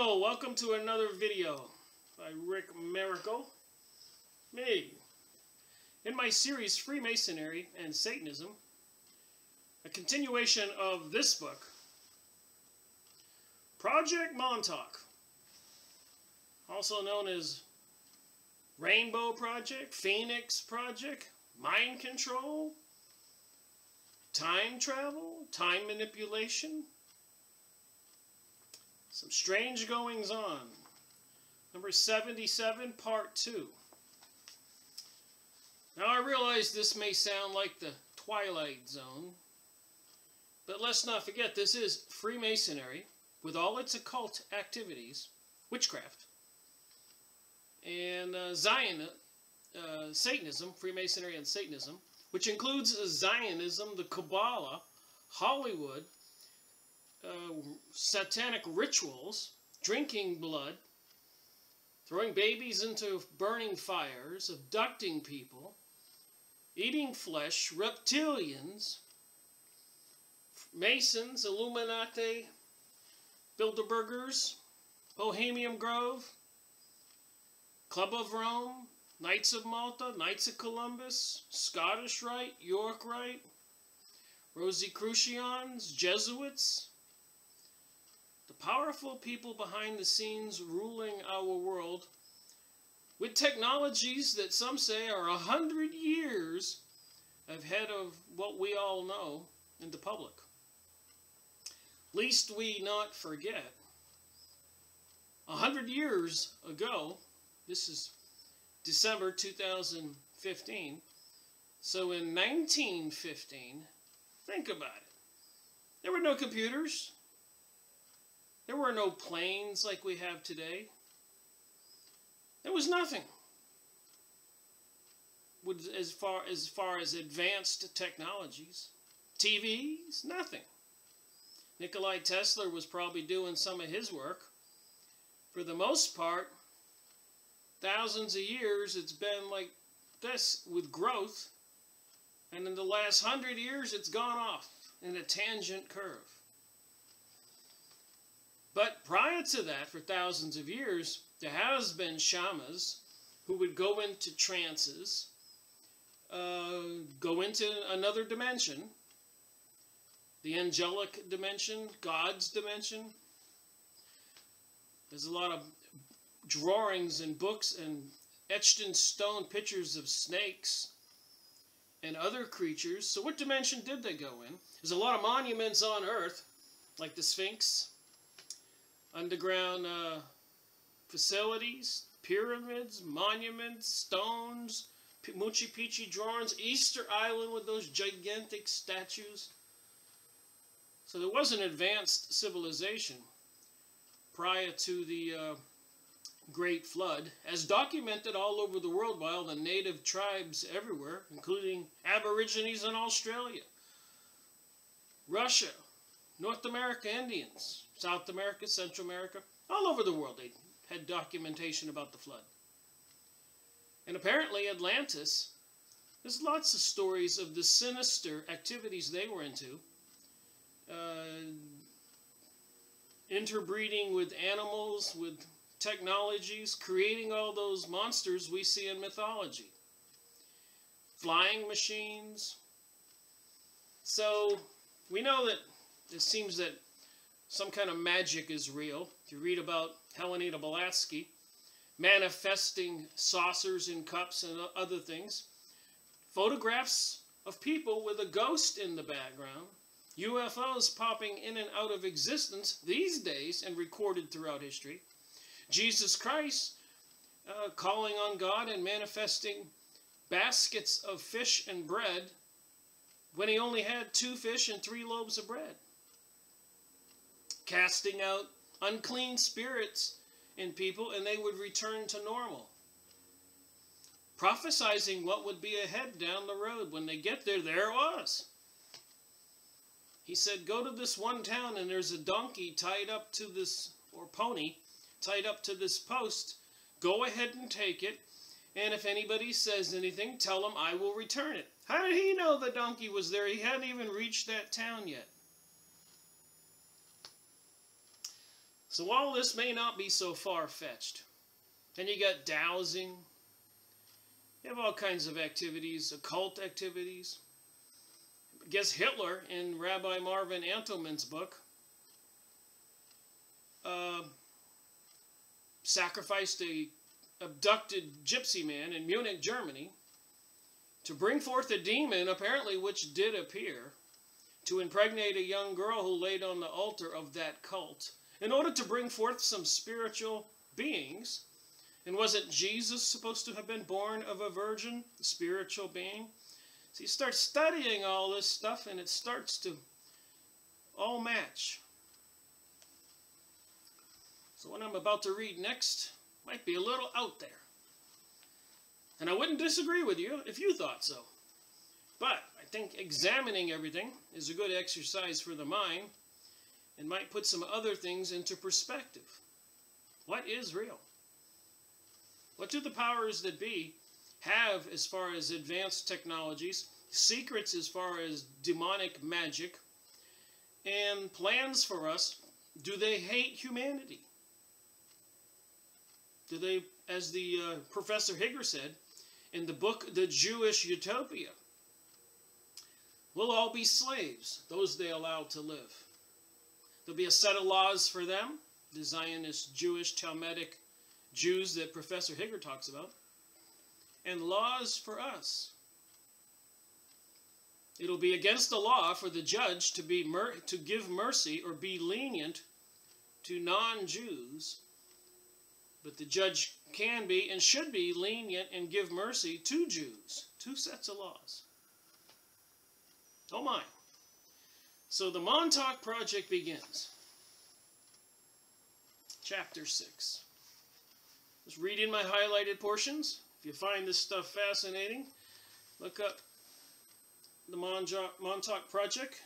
Hello, welcome to another video by Rick Miracle. Me. In my series Freemasonry and Satanism, a continuation of this book, Project Montauk, also known as Rainbow Project, Phoenix Project, Mind Control, Time Travel, Time Manipulation, some strange goings on. Number 77, Part 2. Now I realize this may sound like the Twilight Zone, but let's not forget this is Freemasonry with all its occult activities, witchcraft, and Satanism, Freemasonry and Satanism, which includes Zionism, the Kabbalah, Hollywood, satanic rituals, drinking blood, throwing babies into burning fires, abducting people, eating flesh, reptilians, Masons, Illuminati, Bilderbergers, Bohemian Grove, Club of Rome, Knights of Malta, Knights of Columbus, Scottish Rite, York Rite, Rosicrucians, Jesuits, the powerful people behind the scenes ruling our world with technologies that some say are 100 years ahead of what we all know in the public. Least we not forget, 100 years ago, this is December 2015, so in 1915, think about it, there were no computers. There were no planes like we have today. There was nothing as far as advanced technologies. TVs, nothing. Nikola Tesla was probably doing some of his work. For the most part, thousands of years it's been like this with growth. And in the last 100 years it's gone off in a tangent curve. But prior to that, for thousands of years, there has been shamans who would go into trances, go into another dimension, the angelic dimension, God's dimension. There's a lot of drawings and books and etched in stone pictures of snakes and other creatures. So what dimension did they go in? There's a lot of monuments on Earth, like the Sphinx, underground facilities, pyramids, monuments, stones, Machu Picchu drawings, Easter Island with those gigantic statues. So there was an advanced civilization prior to the Great Flood, as documented all over the world by all the native tribes everywhere, including Aborigines in Australia, Russia, North America Indians, South America, Central America, all over the world they had documentation about the flood. And apparently Atlantis, there's lots of stories of the sinister activities they were into. Interbreeding with animals, with technologies, creating all those monsters we see in mythology. Flying machines. So we know that it seems that some kind of magic is real. If you read about Helena Blavatsky manifesting saucers in cups and other things, photographs of people with a ghost in the background, UFOs popping in and out of existence these days and recorded throughout history, Jesus Christ calling on God and manifesting baskets of fish and bread when he only had 2 fish and 3 loaves of bread. Casting out unclean spirits in people and they would return to normal. Prophesizing what would be ahead down the road. When they get there, there it was. He said, go to this one town and there's a donkey tied up to this, or pony, tied up to this post. Go ahead and take it. And if anybody says anything, tell them I will return it. How did he know the donkey was there? He hadn't even reached that town yet. So all this may not be so far-fetched. Then you got dowsing. You have all kinds of activities, occult activities. I guess Hitler, in Rabbi Marvin Antelman's book, sacrificed a abducted gypsy man in Munich, Germany, to bring forth a demon, apparently which did appear, to impregnate a young girl who laid on the altar of that cult, in order to bring forth some spiritual beings. And wasn't Jesus supposed to have been born of a virgin, a spiritual being? So you start studying all this stuff, and it starts to all match. So what I'm about to read next might be a little out there. And I wouldn't disagree with you if you thought so. But I think examining everything is a good exercise for the mind and might put some other things into perspective. What is real? What do the powers that be have as far as advanced technologies, secrets as far as demonic magic, and plans for us? Do they hate humanity? Do they, as the Professor Higger said in the book The Jewish Utopia, we'll all be slaves, those they allow to live. There'll be a set of laws for them, the Zionist, Jewish, Talmudic Jews that Professor Higger talks about, and laws for us. It'll be against the law for the judge to give mercy or be lenient to non-Jews, but the judge can be and should be lenient and give mercy to Jews. Two sets of laws. Oh my. So the Montauk Project begins. Chapter 6. Just reading my highlighted portions. If you find this stuff fascinating, look up the Montauk Project.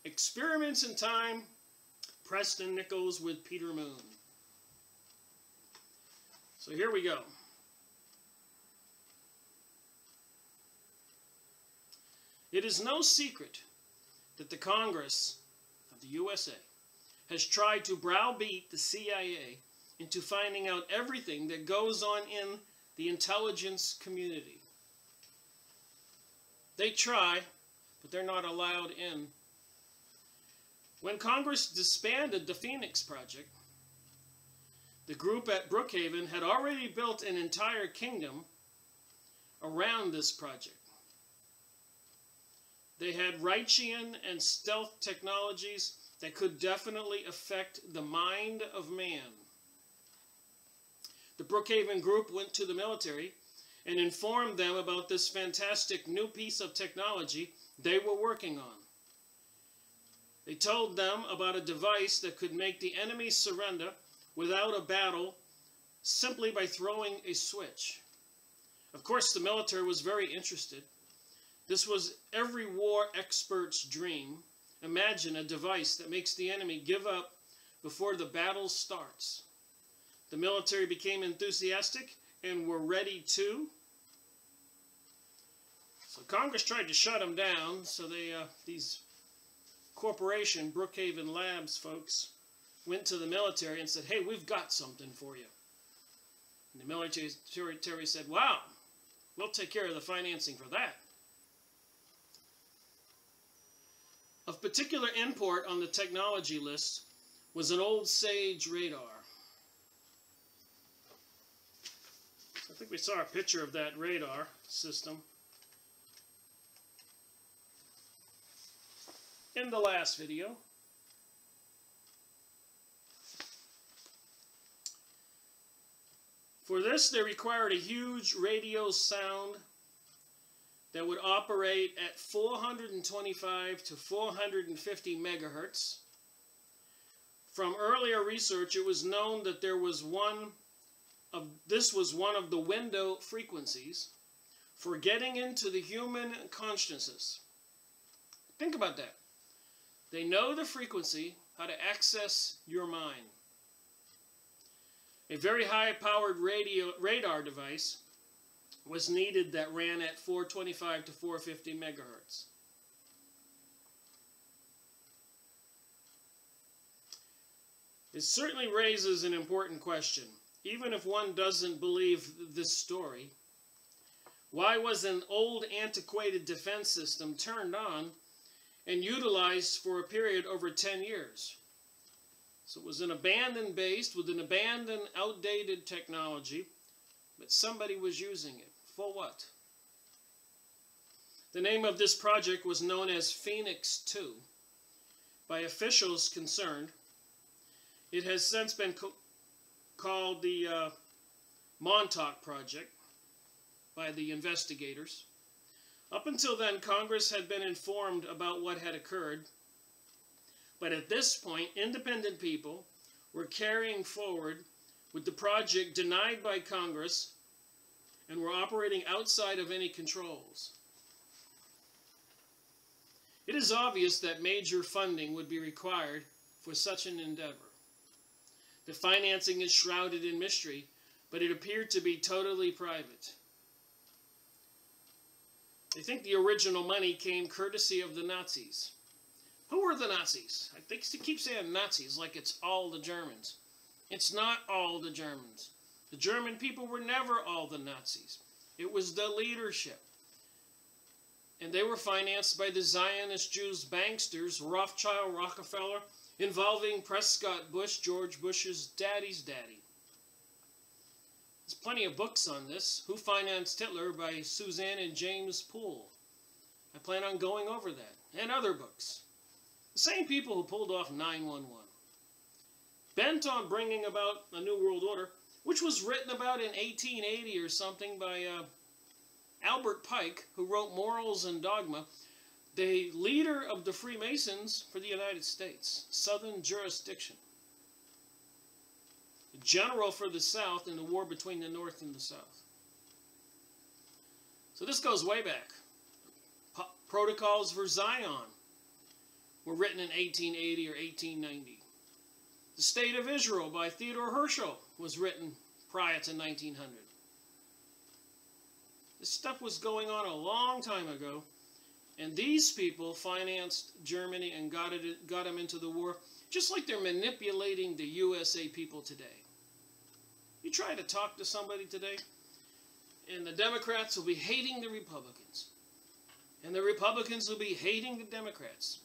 Experiments in Time, Preston, Nichols with Peter Moon. So here we go. It is no secret that the Congress of the USA has tried to browbeat the CIA into finding out everything that goes on in the intelligence community. They try, but they're not allowed in. When Congress disbanded the Phoenix Project, the group at Brookhaven had already built an entire kingdom around this project. They had Reichian and stealth technologies that could definitely affect the mind of man. The Brookhaven group went to the military and informed them about this fantastic new piece of technology they were working on. They told them about a device that could make the enemy surrender without a battle simply by throwing a switch. Of course, the military was very interested. This was every war expert's dream. Imagine a device that makes the enemy give up before the battle starts. The military became enthusiastic and were ready to. So Congress tried to shut them down. So these corporation, Brookhaven Labs folks, went to the military and said, hey, we've got something for you. And the military said, wow, we'll take care of the financing for that. Of particular import on the technology list was an old Sage radar. I think we saw a picture of that radar system in the last video. For this, they required a huge radio sound that would operate at 425 to 450 megahertz. From earlier research, it was known that this was one of the window frequencies for getting into the human consciousness. Think about that. They know the frequency, how to access your mind. A very high-powered radar device was needed that ran at 425 to 450 megahertz. It certainly raises an important question. Even if one doesn't believe this story, why was an old antiquated defense system turned on and utilized for a period over 10 years? So it was an abandoned base with an abandoned, outdated technology, but somebody was using it. For what? The name of this project was known as Phoenix 2 by officials concerned. It has since been called the Montauk Project by the investigators. Up until then, Congress had been informed about what had occurred, but at this point, independent people were carrying forward with the project denied by Congress and were operating outside of any controls. It is obvious that major funding would be required for such an endeavor. The financing is shrouded in mystery, but it appeared to be totally private. They think the original money came courtesy of the Nazis. Who were the Nazis? They keep saying Nazis like it's all the Germans. It's not all the Germans. The German people were never all the Nazis. It was the leadership. And they were financed by the Zionist Jews banksters, Rothschild, Rockefeller, involving Prescott Bush, George Bush's daddy's daddy. There's plenty of books on this. Who Financed Hitler by Suzanne and James Poole. I plan on going over that. And other books. The same people who pulled off 9/11. Bent on bringing about a new world order, which was written about in 1880 or something by Albert Pike, who wrote Morals and Dogma, the leader of the Freemasons for the United States, Southern jurisdiction. The general for the South in the war between the North and the South. So this goes way back. Protocols for Zion were written in 1880 or 1890. The State of Israel by Theodore Herschel was written prior to 1900. This stuff was going on a long time ago, and these people financed Germany and got them into the war, just like they're manipulating the USA people today. You try to talk to somebody today, and the Democrats will be hating the Republicans, and the Republicans will be hating the Democrats.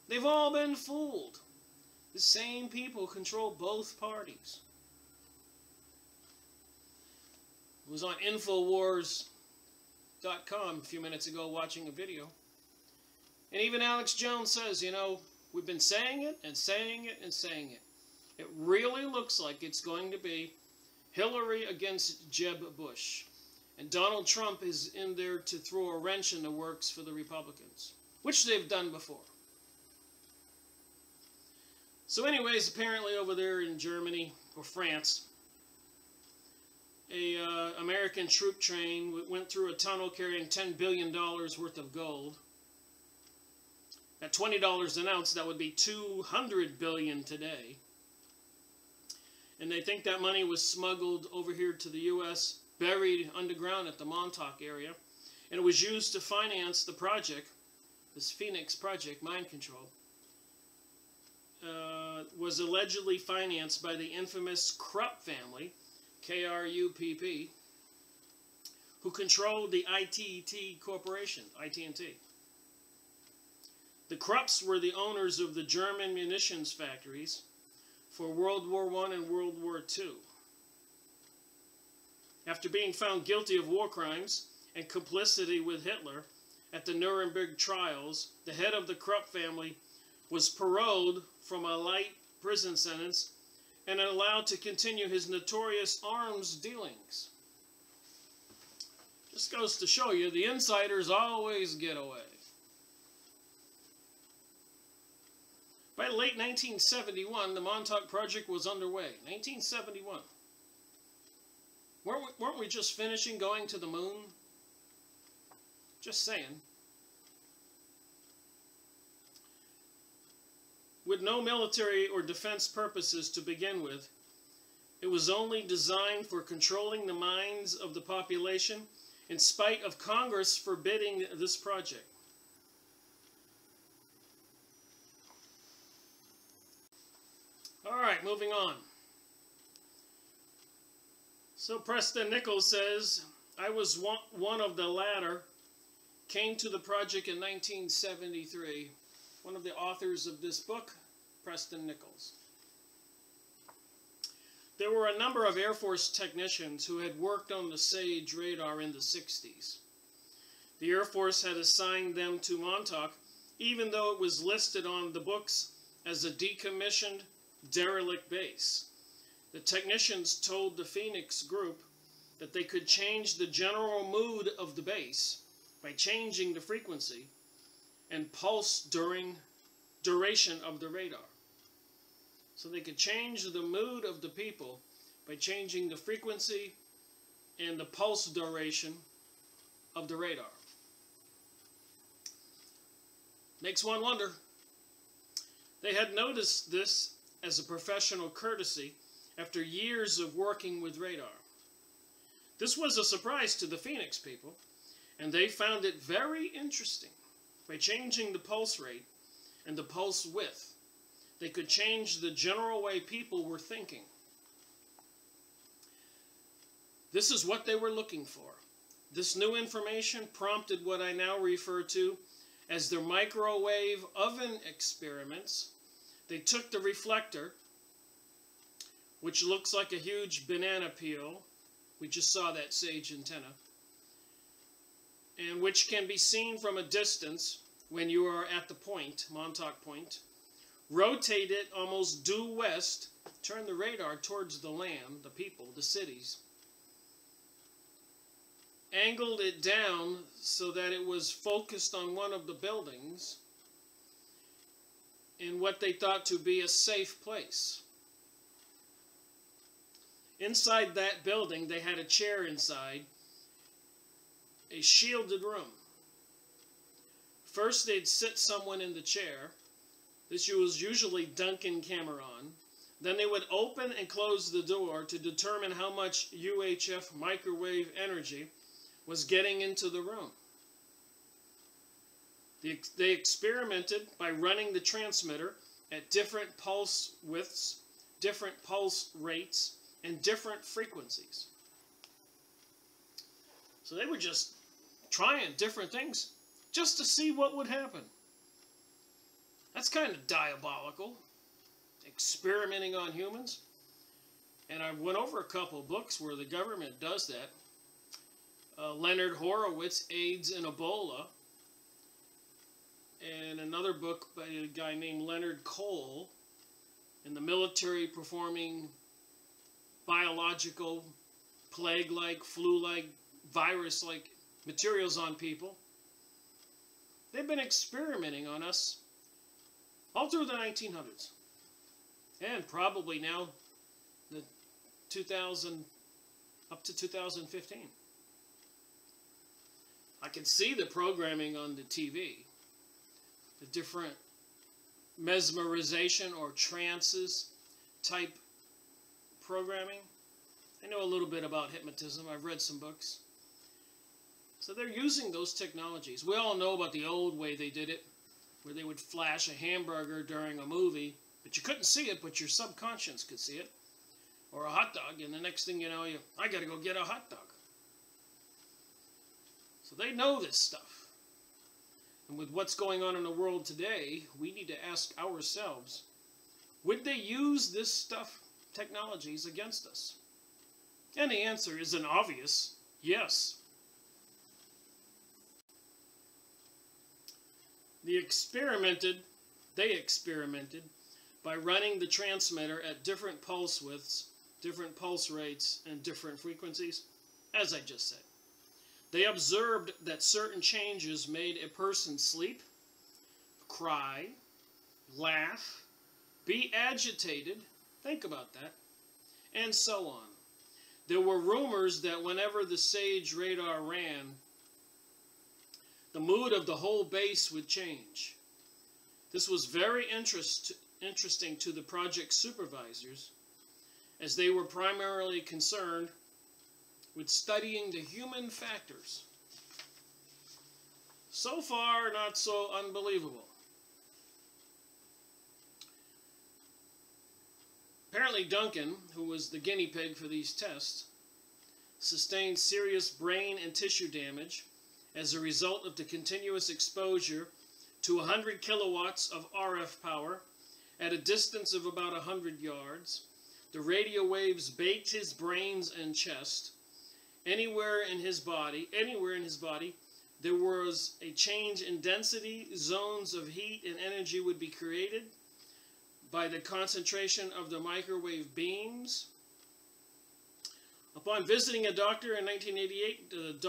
They've all been fooled. The same people control both parties. I was on Infowars.com a few minutes ago watching a video. And even Alex Jones says, you know, we've been saying it and saying it and saying it. It really looks like it's going to be Hillary against Jeb Bush. And Donald Trump is in there to throw a wrench in the works for the Republicans, which they've done before. So anyways, apparently over there in Germany or France, a American troop train went through a tunnel carrying $10 billion worth of gold. At $20 an ounce, that would be $200 billion today. And they think that money was smuggled over here to the U.S., buried underground at the Montauk area. And it was used to finance the project, this Phoenix project, mind control. Was allegedly financed by the infamous Krupp family, K-R-U-P-P, who controlled the ITT Corporation, ITT. The Krupps were the owners of the German munitions factories for World War I and World War II. After being found guilty of war crimes and complicity with Hitler at the Nuremberg trials, the head of the Krupp family was paroled from a light prison sentence and allowed to continue his notorious arms dealings. Just goes to show you, the insiders always get away. By late 1971, the Montauk Project was underway. 1971. Weren't we just finishing going to the moon? Just saying. With no military or defense purposes to begin with, it was only designed for controlling the minds of the population in spite of Congress forbidding this project. All right, moving on. So Preston Nichols says, I was one of the latter, came to the project in 1973. One of the authors of this book, Preston Nichols. There were a number of Air Force technicians who had worked on the SAGE radar in the 60s. The Air Force had assigned them to Montauk, even though it was listed on the books as a decommissioned, derelict base. The technicians told the Phoenix group that they could change the general mood of the base by changing the frequency and pulse duration of the radar. So they could change the mood of the people by changing the frequency and the pulse duration of the radar. Makes one wonder. They had noticed this as a professional courtesy after years of working with radar. This was a surprise to the Phoenix people, and they found it very interesting. By changing the pulse rate and the pulse width, they could change the general way people were thinking. This is what they were looking for. This new information prompted what I now refer to as their microwave oven experiments. They took the reflector, which looks like a huge banana peel. We just saw that SAGE antenna. And which can be seen from a distance when you are at the point, Montauk Point. Rotate it almost due west, turn the radar towards the land, the people, the cities. Angled it down so that it was focused on one of the buildings in what they thought to be a safe place. Inside that building, they had a chair inside, a shielded room. First, they'd sit someone in the chair. This was usually Duncan Cameron. Then they would open and close the door to determine how much UHF microwave energy was getting into the room. They experimented by running the transmitter at different pulse widths, different pulse rates, and different frequencies. So they were just trying different things just to see what would happen. That's kind of diabolical, experimenting on humans. And I went over a couple books where the government does that. Leonard Horowitz, AIDS and Ebola, and another book by a guy named Leonard Cole, and the military performing biological, plague-like, flu-like, virus-like materials on people. They've been experimenting on us all through the 1900s, and probably now the 2000 up to 2015. I can see the programming on the TV, the different mesmerization or trances type programming. I know a little bit about hypnotism. I've read some books. So they're using those technologies. We all know about the old way they did it, where they would flash a hamburger during a movie, but you couldn't see it, but your subconscious could see it. Or a hot dog, and the next thing you know, I got to go get a hot dog. So they know this stuff. And with what's going on in the world today, we need to ask ourselves, would they use this stuff, technologies, against us? And the answer is an obvious yes. They experimented by running the transmitter at different pulse widths, different pulse rates, and different frequencies, as I just said. They observed that certain changes made a person sleep, cry, laugh, be agitated, think about that, and so on. There were rumors that whenever the SAGE radar ran, the mood of the whole base would change. This was very interesting to the project supervisors, as they were primarily concerned with studying the human factors. So far, not so unbelievable. Apparently Duncan, who was the guinea pig for these tests, sustained serious brain and tissue damage as a result of the continuous exposure to 100 kilowatts of RF power at a distance of about 100 yards. The radio waves baked his brains and chest. Anywhere in his body, there was a change in density. Zones of heat and energy would be created by the concentration of the microwave beams. Upon visiting a doctor in 1988,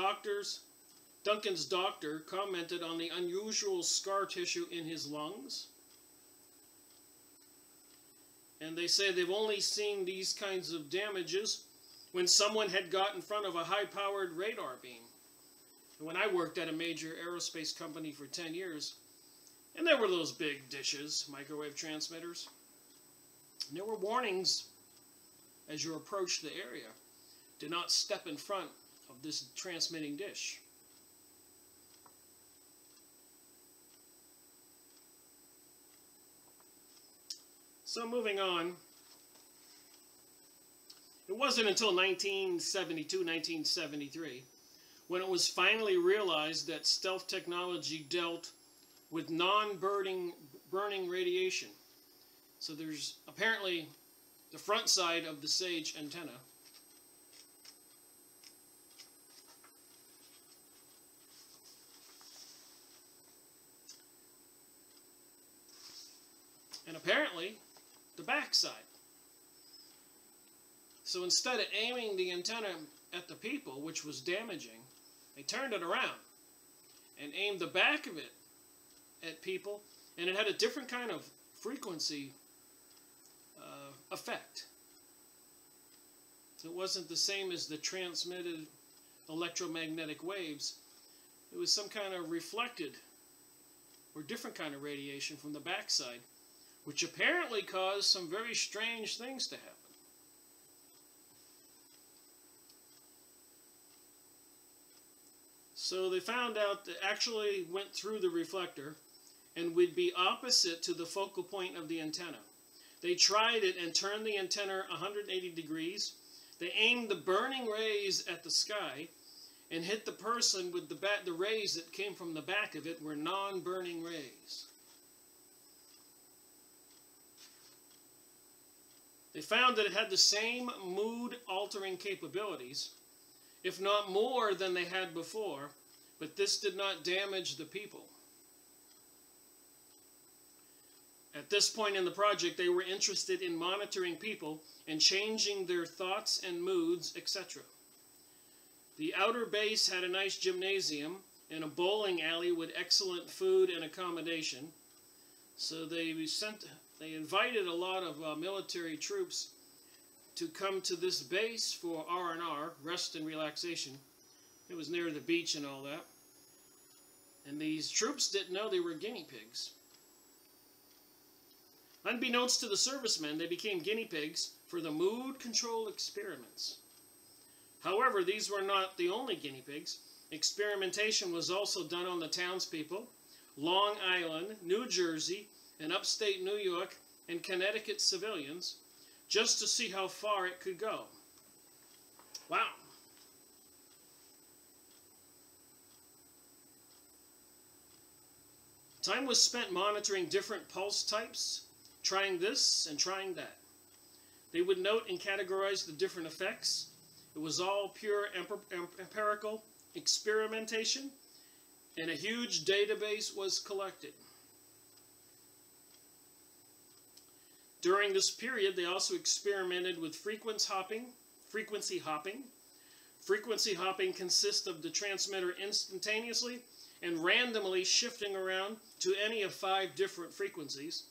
Duncan's doctor commented on the unusual scar tissue in his lungs. And they say they've only seen these kinds of damages when someone had got in front of a high-powered radar beam. When I worked at a major aerospace company for 10 years, and there were those big dishes, microwave transmitters, and there were warnings as you approached the area. Do not step in front of this transmitting dish. So moving on, it wasn't until 1972, 1973, when it was finally realized that stealth technology dealt with non-burning radiation. So there's apparently the front side of the SAGE antenna. And apparently the back side. So instead of aiming the antenna at the people, which was damaging, they turned it around and aimed the back of it at people, and it had a different kind of frequency effect. It wasn't the same as the transmitted electromagnetic waves. It was some kind of reflected or different kind of radiation from the backside, which apparently caused some very strange things to happen. So they found out that actually went through the reflector and would be opposite to the focal point of the antenna. They tried it and turned the antenna 180 degrees. They aimed the burning rays at the sky and hit the person with the rays that came from the back of it were non-burning rays. They found that it had the same mood-altering capabilities, if not more than they had before, but this did not damage the people. At this point in the project, they were interested in monitoring people and changing their thoughts and moods, etc. The outer base had a nice gymnasium and a bowling alley with excellent food and accommodation. So they invited a lot of military troops to come to this base for R&R, rest and relaxation. It was near the beach and all that. And these troops didn't know they were guinea pigs. Unbeknownst to the servicemen, they became guinea pigs for the mood control experiments. However, these were not the only guinea pigs. Experimentation was also done on the townspeople, Long Island, New Jersey, and upstate New York, and Connecticut civilians, just to see how far it could go. Wow. Time was spent monitoring different pulse types, trying this and trying that. They would note and categorize the different effects. It was all pure empirical experimentation, and a huge database was collected. During this period, they also experimented with frequency hopping. Frequency hopping consists of the transmitter instantaneously and randomly shifting around to any of 5 different frequencies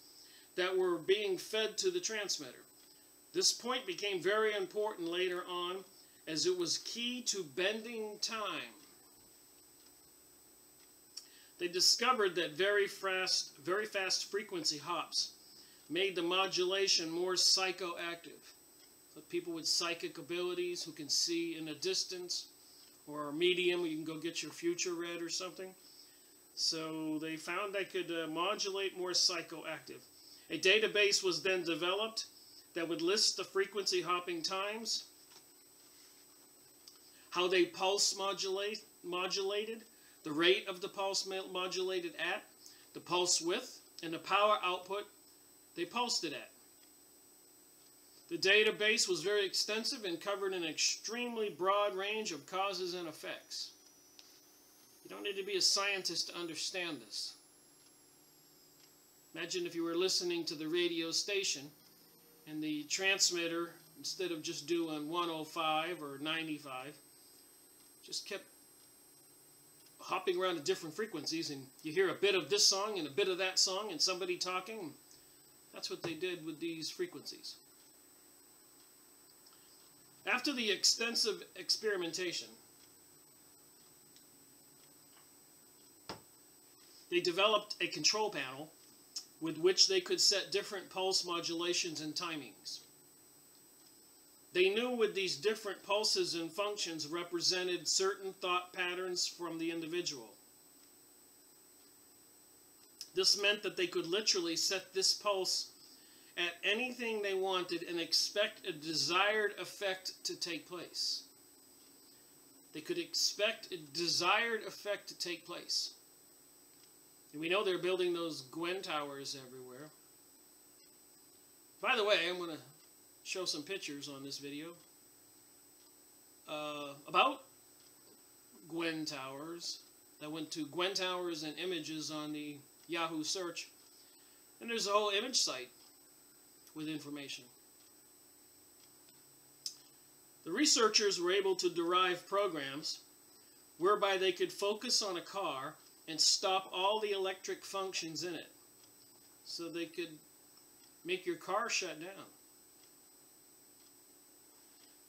that were being fed to the transmitter. This point became very important later on, as it was key to bending time. They discovered that very fast frequency hops made the modulation more psychoactive. So people with psychic abilities who can see in a distance, or a medium, you can go get your future read or something. So they found they could modulate more psychoactive. A database was then developed that would list the frequency hopping times, how they pulse modulated, the rate of the pulse modulated at, the pulse width, and the power output they pulsed it at. The database was very extensive and covered an extremely broad range of causes and effects. You don't need to be a scientist to understand this. Imagine if you were listening to the radio station and the transmitter, instead of just doing 105 or 95, just kept hopping around to different frequencies, and you hear a bit of this song and a bit of that song and somebody talking. That's what they did with these frequencies. After the extensive experimentation, they developed a control panel with which they could set different pulse modulations and timings. They knew with these different pulses and functions represented certain thought patterns from the individual. This meant that they could literally set this pulse at anything they wanted and expect a desired effect to take place. They could expect a desired effect to take place. And we know they're building those Gwen towers everywhere. By the way, I'm going to show some pictures on this video about Gwen towers. I went to Gwen towers and images on the Yahoo search, and there's a whole image site with information. The researchers were able to derive programs whereby they could focus on a car and stop all the electric functions in it, so they could make your car shut down.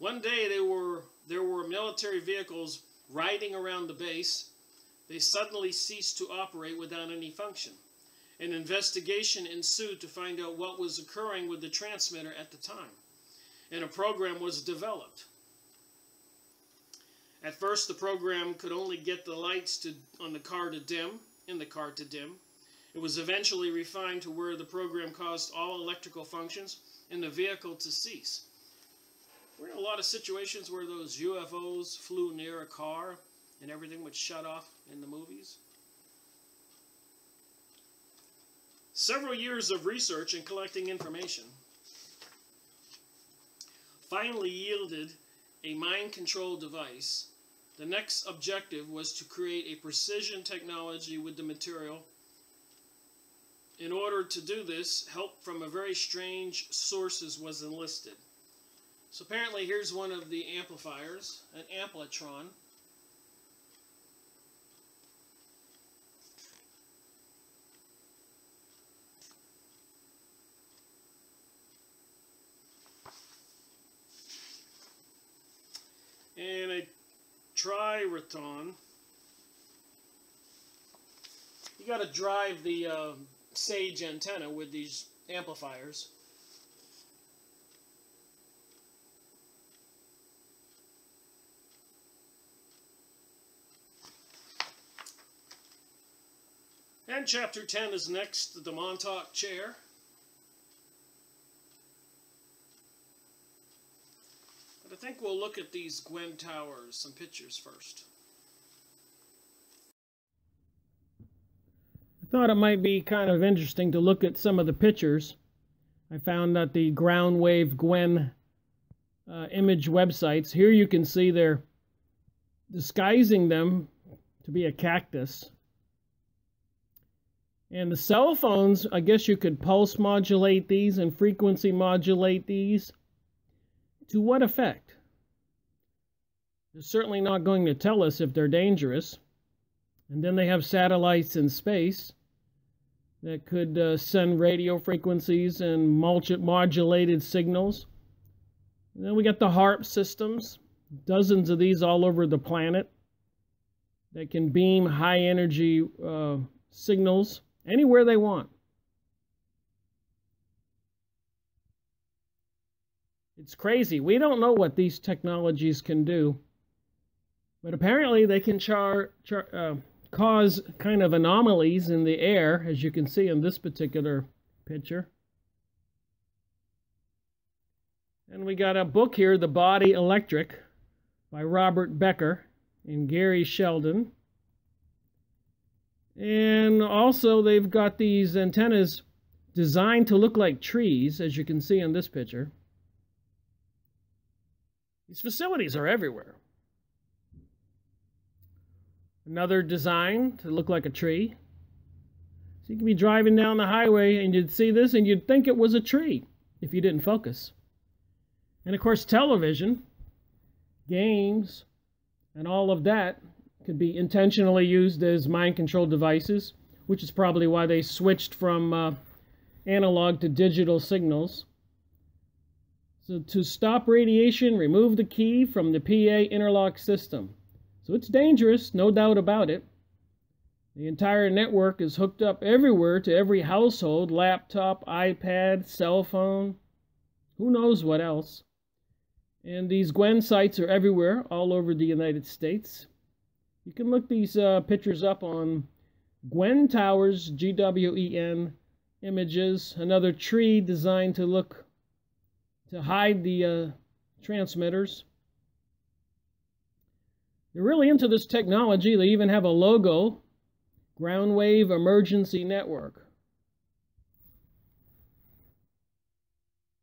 One day there were military vehicles riding around the base. They suddenly ceased to operate without any function. An investigation ensued to find out what was occurring with the transmitter at the time, and a program was developed. At first, the program could only get the lights in the car to dim. It was eventually refined to where the program caused all electrical functions in the vehicle to cease. We're in a lot of situations where those UFOs flew near a car and everything would shut off in the movies. Several years of research and collecting information finally yielded a mind control device. The next objective was to create a precision technology with the material. In order to do this, help from a very strange sources was enlisted. So apparently here's one of the amplifiers, an amplitron. And a triraton. You got to drive the Sage antenna with these amplifiers. And chapter 10 is next, the Montauk chair. But I think we'll look at these Gwen towers, some pictures first. I thought it might be kind of interesting to look at some of the pictures. I found that the ground wave Gwen image websites, here you can see they're disguising them to be a cactus. And the cell phones, I guess you could pulse modulate these and frequency modulate these. To what effect? They're certainly not going to tell us if they're dangerous. And then they have satellites in space that could send radio frequencies and modulated signals. And then we got the HARP systems, dozens of these all over the planet that can beam high energy signals anywhere they want. It's crazy. We don't know what these technologies can do, but apparently they can cause kind of anomalies in the air, as you can see in this particular picture. And we got a book here, The Body Electric, by Robert Becker and Gary Sheldon. And also they've got these antennas designed to look like trees, as you can see in this picture. These facilities are everywhere. Another design to look like a tree. So you could be driving down the highway and you'd see this and you'd think it was a tree if you didn't focus. And of course television, games, and all of that could be intentionally used as mind control devices, which is probably why they switched from analog to digital signals. So to stop radiation, remove the key from the PA interlock system. So it's dangerous, no doubt about it. The entire network is hooked up everywhere to every household, laptop, iPad, cell phone, who knows what else. And these Gwen sites are everywhere, all over the United States. You can look these pictures up on Gwen Towers, GWEN images, another tree designed to hide the transmitters. They're really into this technology. They even have a logo, Ground Wave Emergency Network.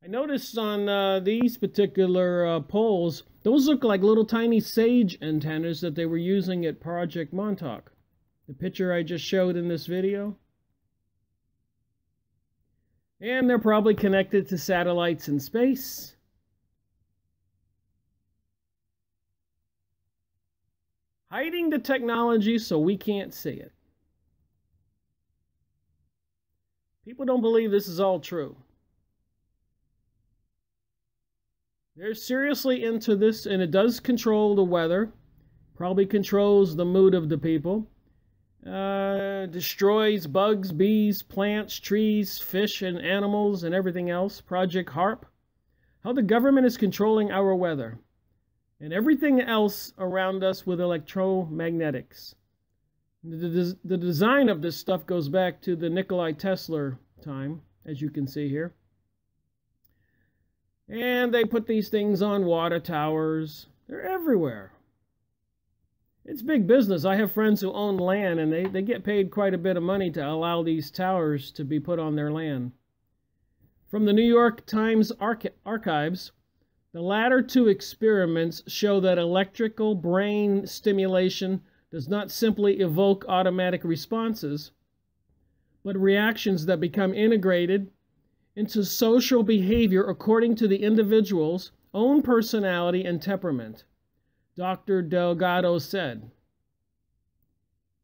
I noticed on these particular poles, those look like little tiny sage antennas that they were using at Project Montauk. The picture I just showed in this video. And they're probably connected to satellites in space. Hiding the technology so we can't see it. People don't believe this is all true. They're seriously into this, and it does control the weather. Probably controls the mood of the people. Destroys bugs, bees, plants, trees, fish, and animals, and everything else. Project HARP. How the government is controlling our weather. And everything else around us with electromagnetics. The design of this stuff goes back to the Nikola Tesla time, as you can see here. And they put these things on water towers. They're everywhere. It's big business. I have friends who own land, and they get paid quite a bit of money to allow these towers to be put on their land. From the New York Times archives, the latter two experiments show that electrical brain stimulation does not simply evoke automatic responses, but reactions that become integrated into social behavior according to the individual's own personality and temperament, Dr. Delgado said.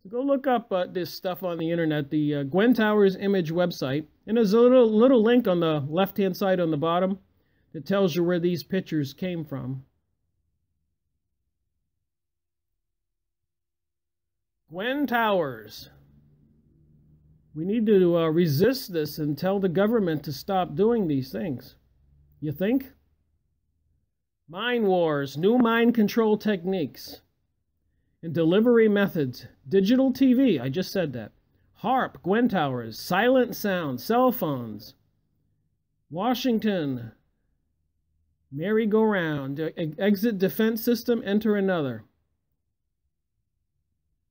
So go look up this stuff on the internet, the Gwen Towers image website, and there's a little link on the left-hand side on the bottom that tells you where these pictures came from. Gwen Towers. We need to resist this and tell the government to stop doing these things. You think? Mind wars, new mind control techniques, and delivery methods. Digital TV, I just said that. HARP, Gwen Towers, silent sound, cell phones. Washington, merry-go-round, exit defense system, enter another.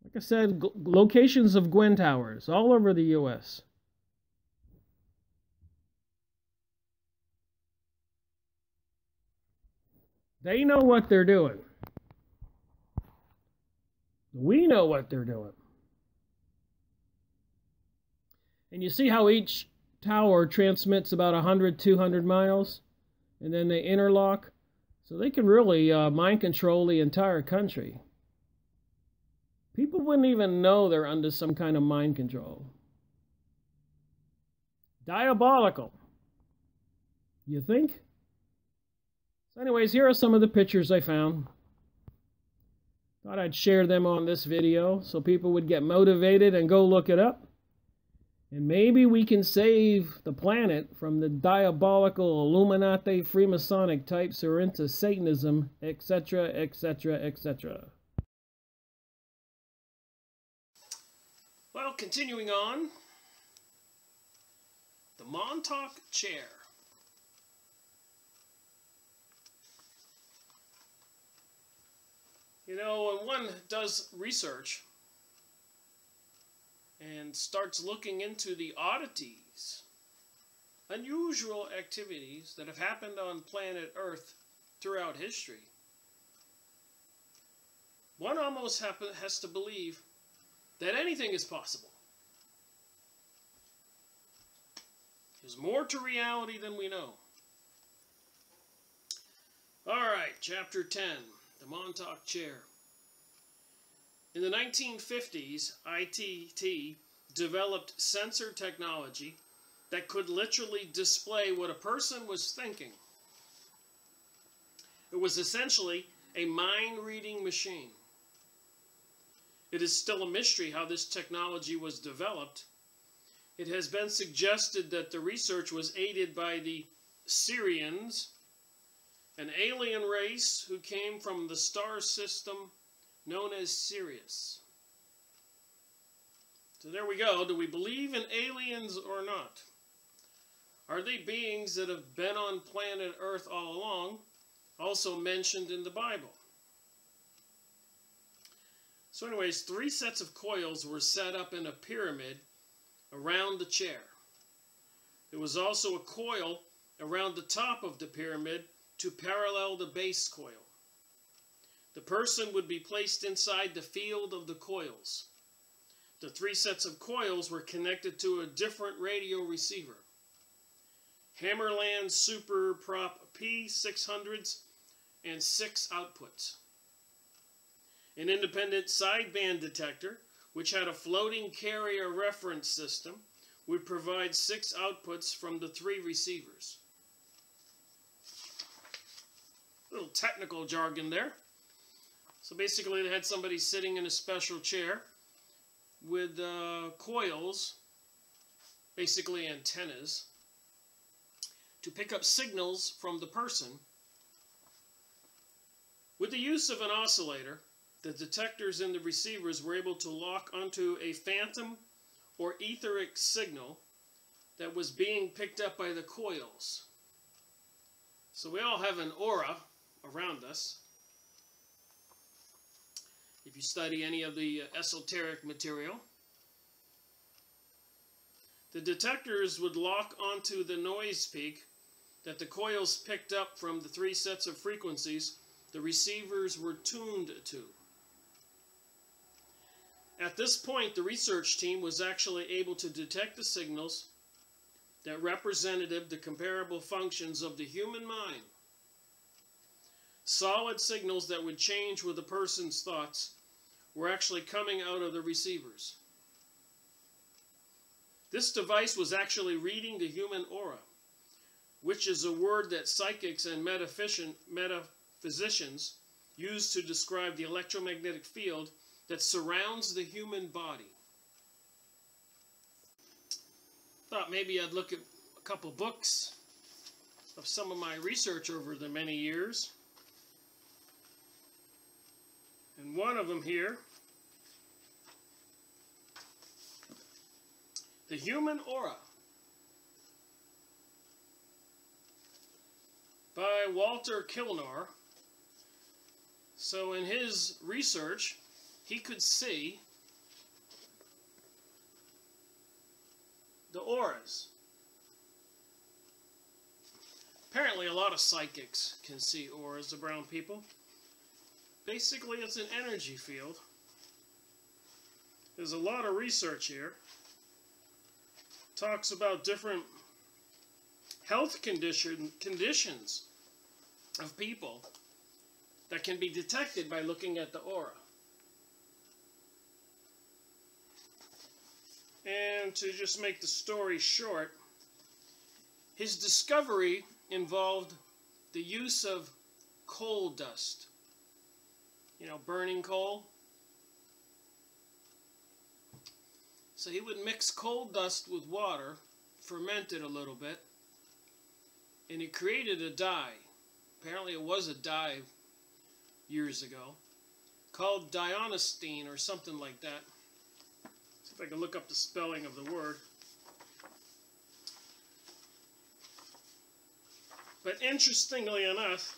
Like I said, locations of Gwen Towers all over the U.S. They know what they're doing. We know what they're doing. And you see how each tower transmits about 100, 200 miles, and then they interlock. So they can really mind control the entire country. People wouldn't even know they're under some kind of mind control. Diabolical. You think? So anyways, here are some of the pictures I found. Thought I'd share them on this video so people would get motivated and go look it up. And maybe we can save the planet from the diabolical Illuminati Freemasonic types who are into Satanism, etc., etc., etc. Well, continuing on, the Montauk chair. You know, when one does research and starts looking into the oddities, unusual activities that have happened on planet Earth throughout history, one almost has to believe that anything is possible. There's more to reality than we know. All right, Chapter 10, the Montauk Chair. In the 1950s, ITT developed sensor technology that could literally display what a person was thinking. It was essentially a mind-reading machine. It is still a mystery how this technology was developed. It has been suggested that the research was aided by the Sirians, an alien race who came from the star system known as Sirius. So there we go. Do we believe in aliens or not? Are they beings that have been on planet Earth all along, also mentioned in the Bible? So anyways, 3 sets of coils were set up in a pyramid around the chair. There was also a coil around the top of the pyramid to parallel the base coil. The person would be placed inside the field of the coils. The 3 sets of coils were connected to a different radio receiver. Hammerland Super Prop P600s and 6 outputs. An independent sideband detector, which had a floating carrier reference system, would provide 6 outputs from the 3 receivers. A little technical jargon there. So basically they had somebody sitting in a special chair with coils, basically antennas, to pick up signals from the person. With the use of an oscillator, the detectors in the receivers were able to lock onto a phantom or etheric signal that was being picked up by the coils. So we all have an aura around us. If you study any of the esoteric material, the detectors would lock onto the noise peak that the coils picked up from the 3 sets of frequencies the receivers were tuned to. At this point, the research team was actually able to detect the signals that represented the comparable functions of the human mind. Solid signals that would change with a person's thoughts were actually coming out of the receivers. This device was actually reading the human aura, which is a word that psychics and metaphysicians use to describe the electromagnetic field that surrounds the human body. Thought maybe I'd look at a couple books of some of my research over the many years. And one of them here, The Human Aura, by Walter Kilnar. So in his research, he could see the auras. Apparently a lot of psychics can see auras around people. Basically it's an energy field. There's a lot of research here. Talks about different health conditions of people that can be detected by looking at the aura. And to just make the story short, his discovery involved the use of coal dust. You know, burning coal. So he would mix coal dust with water, ferment it a little bit, and he created a dye. Apparently it was a dye years ago, called Dionystein or something like that. See if I can look up the spelling of the word. But interestingly enough,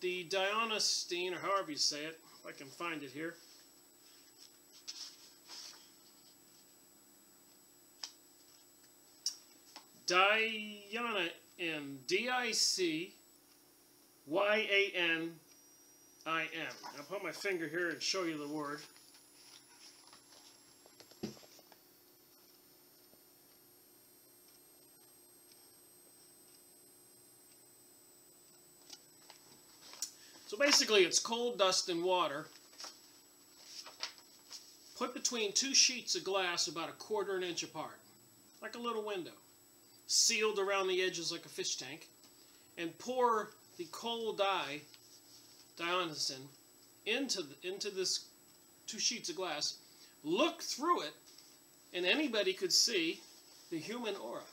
the Dionysian, or however you say it, if I can find it here. Diana, D-I-C-Y-A-N-I-M. I'll put my finger here and show you the word. So basically it's coal dust and water put between two sheets of glass about 1/4 inch apart, like a little window, sealed around the edges like a fish tank, and pour the coal dye, Dionysian, into this 2 sheets of glass, look through it, and anybody could see the human aura.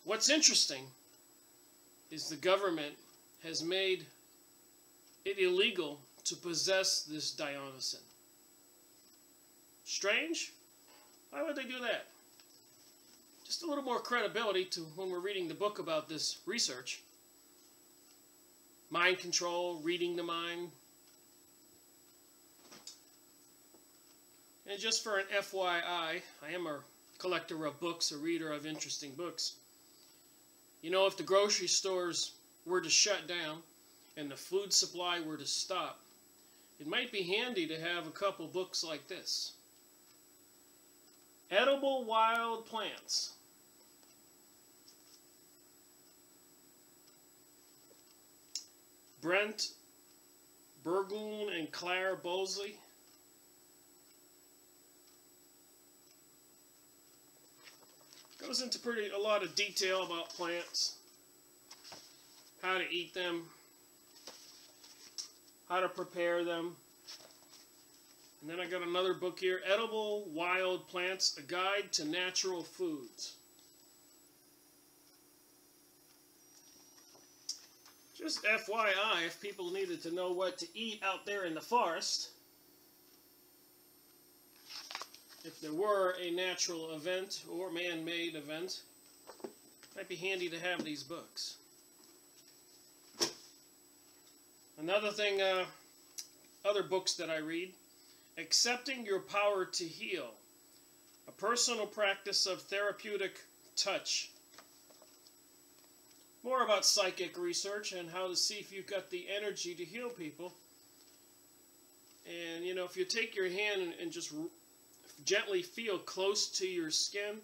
What's interesting is the government has made it illegal to possess this Dionysian. Strange? Why would they do that? Just a little more credibility to when we're reading the book about this research. Mind control, reading the mind. And just for an FYI, I am a collector of books, a reader of interesting books. You know, if the grocery stores were to shut down and the food supply were to stop, it might be handy to have a couple books like this. Edible Wild Plants. Brent Burgoon and Claire Bosley. Goes into a lot of detail about plants, how to eat them, how to prepare them. And then I got another book here, Edible Wild Plants, A Guide to Natural Foods. Just FYI, if people needed to know what to eat out there in the forest, if there were a natural event or man-made event, it might be handy to have these books. Another thing, other books that I read, Accepting Your Power to Heal, a personal practice of therapeutic touch. More about psychic research and how to see if you've got the energy to heal people. And, you know, if you take your hand and just gently feel close to your skin,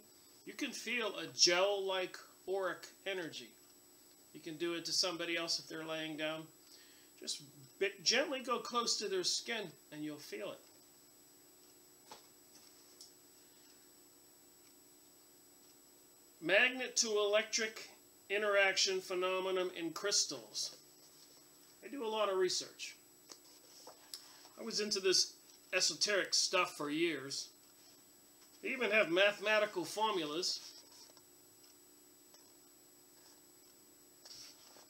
you can feel a gel-like auric energy. You can do it to somebody else if they're laying down. Just gently go close to their skin and you'll feel it. Magnet to electric interaction phenomenon in crystals. I do a lot of research. I was into this esoteric stuff for years. They even have mathematical formulas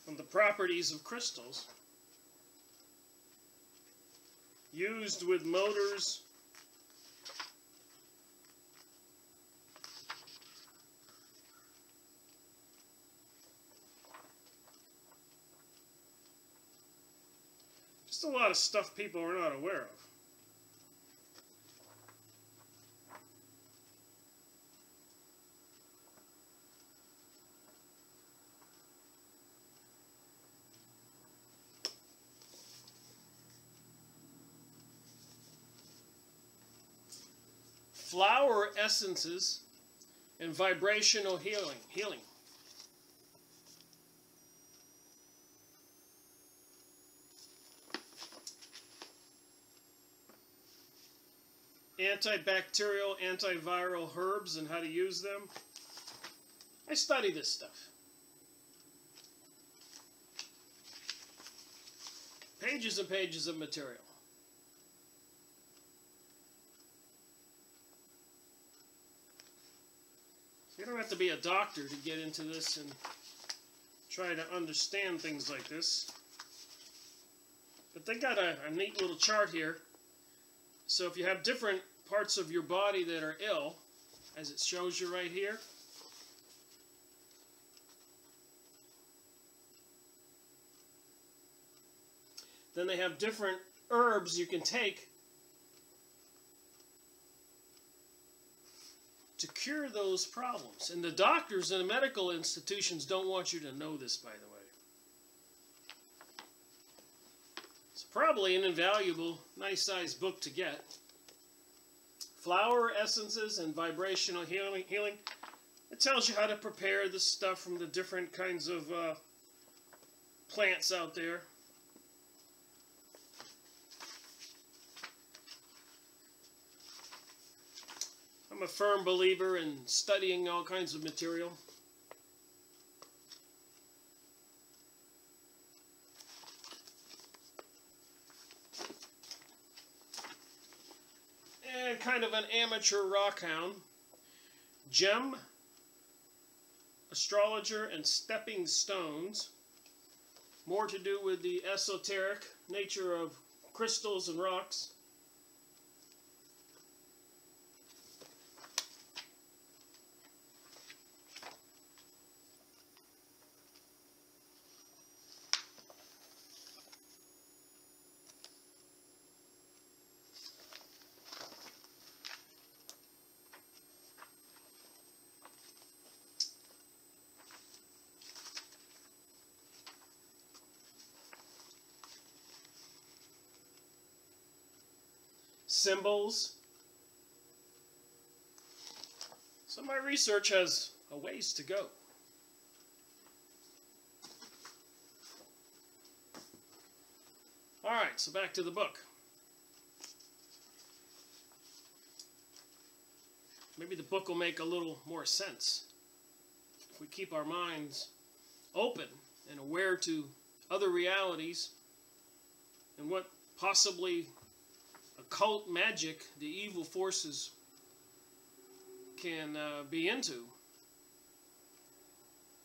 on the properties of crystals used with motors just a lot of stuff people are not aware of. Flower essences and vibrational healing. Antibacterial, antiviral herbs and how to use them. I study this stuff. Pages and pages of material. You don't have to be a doctor to get into this and try to understand things like this. But they got a neat little chart here. So if you have different parts of your body that are ill, as it shows you right here, then they have different herbs you can take to cure those problems. And the doctors and the medical institutions don't want you to know this, by the way. It's probably an invaluable, nice-sized book to get. Flower essences and vibrational healing. It tells you how to prepare the stuff from the different kinds of plants out there. I'm a firm believer in studying all kinds of material. And kind of an amateur rockhound. Gem, Astrologer, and Stepping Stones. More to do with the esoteric nature of crystals and rocks. Symbols. So my research has a ways to go. Alright, so back to the book. Maybe the book will make a little more sense if we keep our minds open and aware to other realities and what possibly occult magic the evil forces can be into.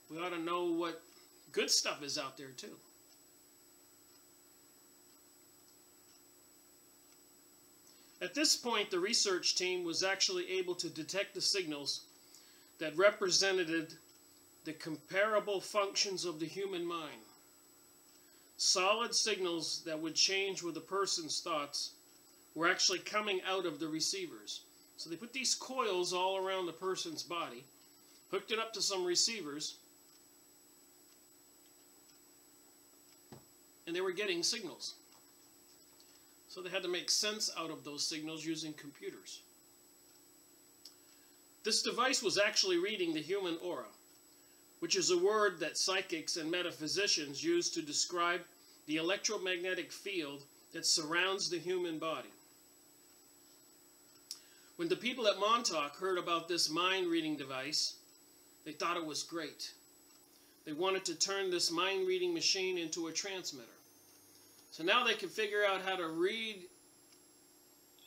We ought to know what good stuff is out there too. At this point, the research team was actually able to detect the signals that represented the comparable functions of the human mind. Solid signals that would change with a person's thoughts were actually coming out of the receivers. So they put these coils all around the person's body, hooked it up to some receivers, and they were getting signals. So they had to make sense out of those signals using computers. This device was actually reading the human aura, which is a word that psychics and metaphysicians use to describe the electromagnetic field that surrounds the human body. When the people at Montauk heard about this mind-reading device, they thought it was great. They wanted to turn this mind-reading machine into a transmitter. So now they can figure out how to read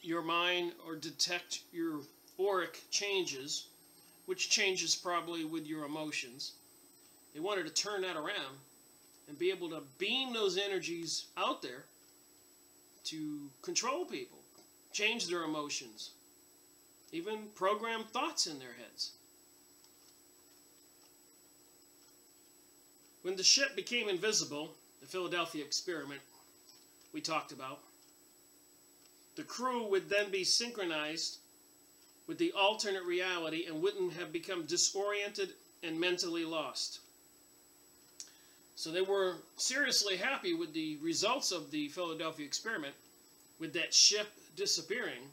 your mind or detect your auric changes, which changes probably with your emotions. They wanted to turn that around and be able to beam those energies out there to control people, change their emotions, even program thoughts in their heads. When the ship became invisible, the Philadelphia experiment we talked about, the crew would then be synchronized with the alternate reality and wouldn't have become disoriented and mentally lost. So they were seriously happy with the results of the Philadelphia experiment, with that ship disappearing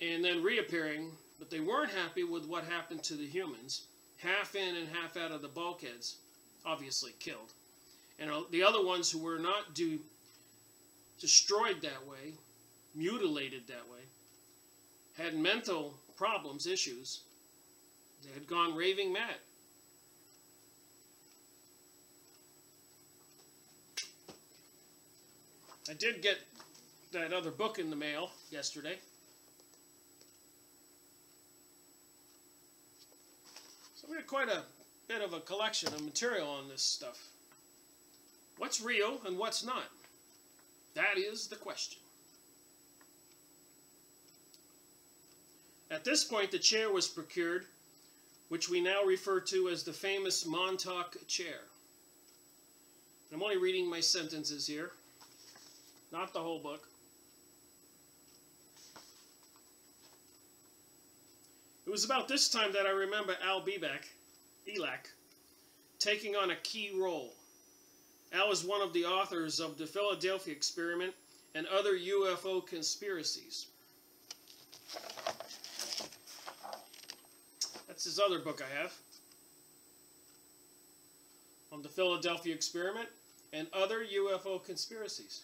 and then reappearing, but they weren't happy with what happened to the humans. Half in and half out of the bulkheads, obviously killed. And the other ones who were not destroyed that way, mutilated that way, had mental problems, issues. They had gone raving mad. I did get that other book in the mail yesterday. So we got quite a bit of a collection of material on this stuff. What's real and what's not? That is the question. At this point, the chair was procured, which we now refer to as the famous Montauk chair. I'm only reading my sentences here, not the whole book. It was about this time that I remember Al Elac, taking on a key role. Al is one of the authors of the Philadelphia Experiment and other UFO conspiracies. That's his other book I have, on the Philadelphia Experiment and other UFO conspiracies.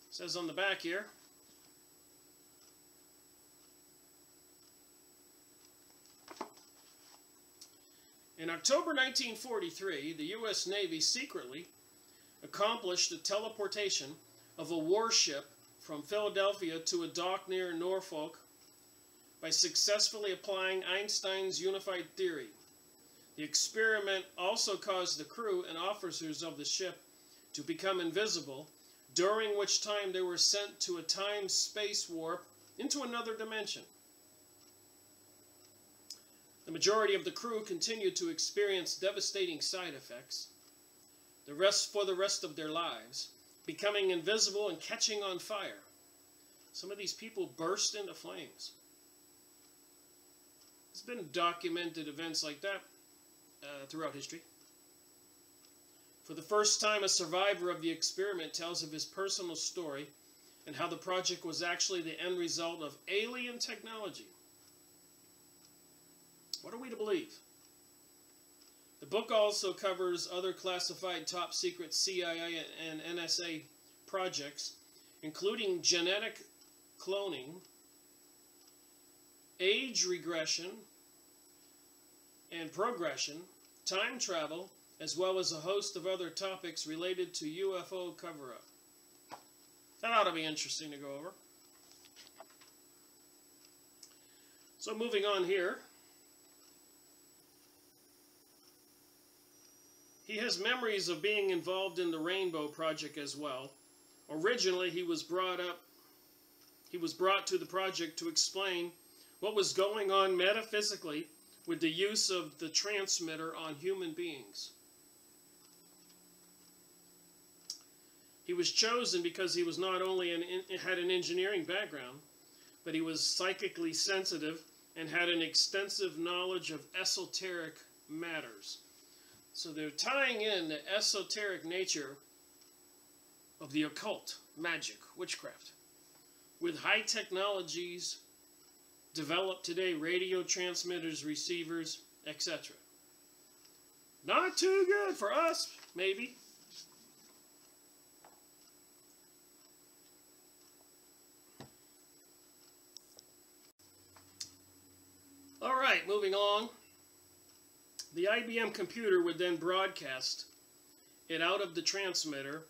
It says on the back here, in October 1943, the U.S. Navy secretly accomplished the teleportation of a warship from Philadelphia to a dock near Norfolk by successfully applying Einstein's unified theory. The experiment also caused the crew and officers of the ship to become invisible, during which time they were sent to a time-space warp into another dimension. The majority of the crew continued to experience devastating side effects for the rest of their lives, becoming invisible and catching on fire. Some of these people burst into flames. There's been documented events like that throughout history. For the first time, a survivor of the experiment tells of his personal story and how the project was actually the end result of alien technology. What are we to believe? The book also covers other classified top-secret CIA and NSA projects, including genetic cloning, age regression and progression, time travel, as well as a host of other topics related to UFO cover-up. That ought to be interesting to go over. So moving on here. He has memories of being involved in the Rainbow Project as well. Originally, he was brought to the project to explain what was going on metaphysically with the use of the transmitter on human beings. He was chosen because he was not only had an engineering background, but he was psychically sensitive and had an extensive knowledge of esoteric matters. So they're tying in the esoteric nature of the occult, magic, witchcraft, with high technologies developed today, radio transmitters, receivers, etc. Not too good for us, maybe. All right, moving on. The IBM computer would then broadcast it out of the transmitter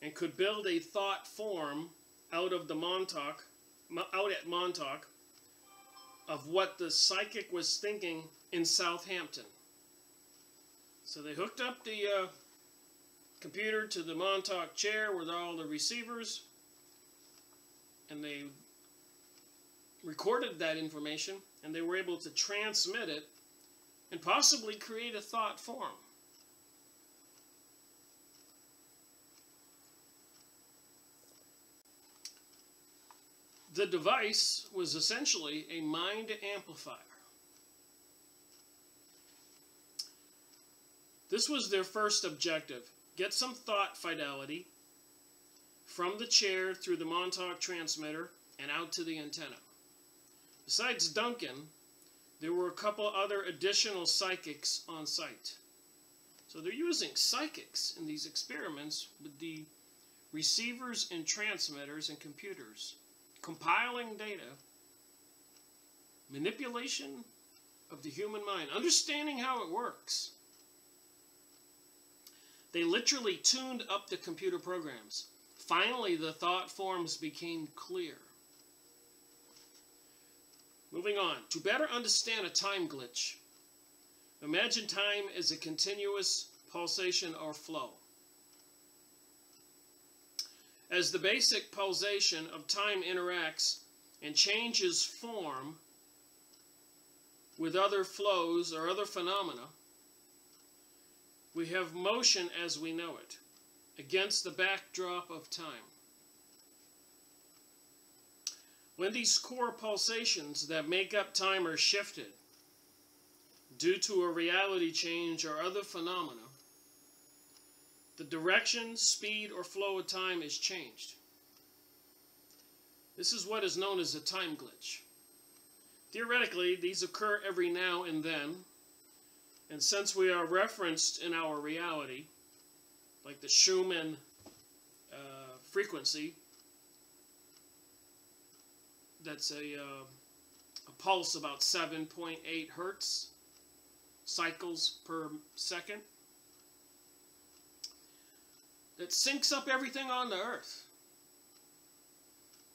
and could build a thought form out at Montauk, of what the psychic was thinking in Southampton. So they hooked up the computer to the Montauk chair with all the receivers, and they recorded that information, and they were able to transmit it and possibly create a thought form. The device was essentially a mind amplifier. This was their first objective: get some thought fidelity from the chair through the Montauk transmitter and out to the antenna. Besides Duncan, there were a couple other additional psychics on site. So they're using psychics in these experiments with the receivers and transmitters and computers, compiling data, manipulation of the human mind, understanding how it works. They literally tuned up the computer programs. Finally, the thought forms became clear. Moving on. To better understand a time glitch, imagine time as a continuous pulsation or flow. As the basic pulsation of time interacts and changes form with other flows or other phenomena, We have motion as we know it, against the backdrop of time. When these core pulsations that make up time are shifted due to a reality change or other phenomena, the direction, speed, or flow of time is changed. This is what is known as a time glitch. Theoretically, these occur every now and then, and since we are referenced in our reality, like the Schumann frequency, that's a pulse about 7.8 hertz cycles per second, that syncs up everything on the earth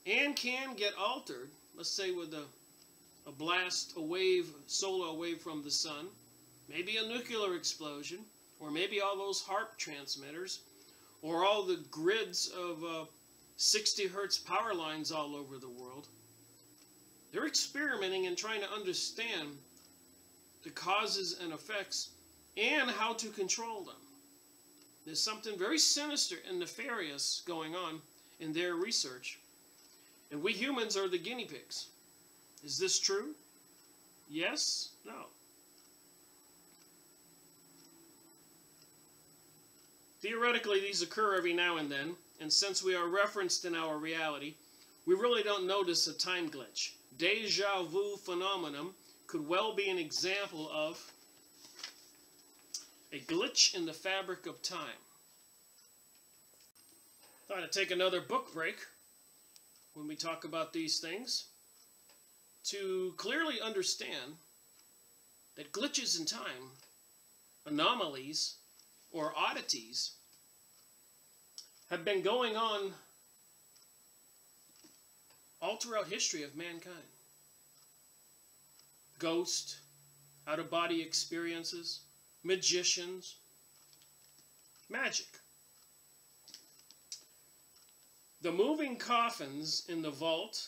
and can get altered, let's say with a blast, a wave, solar wave from the sun, maybe a nuclear explosion, or maybe all those HARP transmitters, or all the grids of 60 hertz power lines all over the world. They're experimenting and trying to understand the causes and effects and how to control them. There's something very sinister and nefarious going on in their research. And we humans are the guinea pigs. Is this true? Yes? No. Theoretically, these occur every now and then, and since we are referenced in our reality, we really don't notice a time glitch. Deja vu phenomenon could well be an example of a glitch in the fabric of time. I'm going to take another book break when we talk about these things to clearly understand that glitches in time, anomalies, or oddities have been going on all throughout history of mankind. Ghost, out-of-body experiences, magicians, magic. The moving coffins in the vault,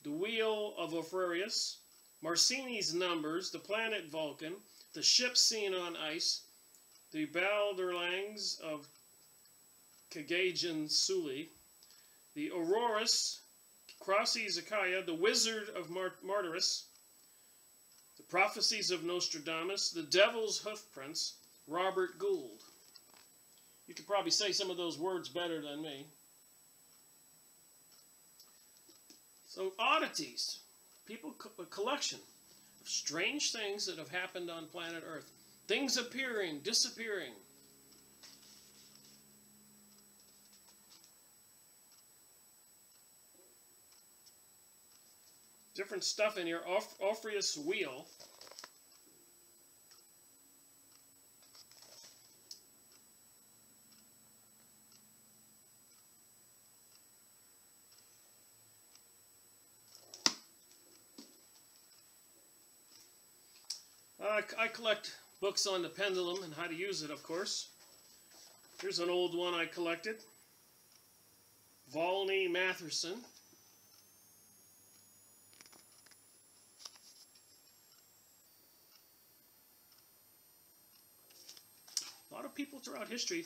the wheel of Orpheus, Marcini's numbers, the planet Vulcan, the ship seen on ice, the Balderlangs of Kagajan Suli, the Auroras, Crossi Zakaya, the Wizard of Martyris, the Prophecies of Nostradamus, the Devil's Hoofprints, Robert Gould. You could probably say some of those words better than me. So oddities, a collection of strange things that have happened on planet Earth. Things appearing, disappearing. Different stuff in your Orpheus wheel. I collect books on the pendulum and how to use it, of course. Here's an old one I collected. Volney Matherson. A lot of people throughout history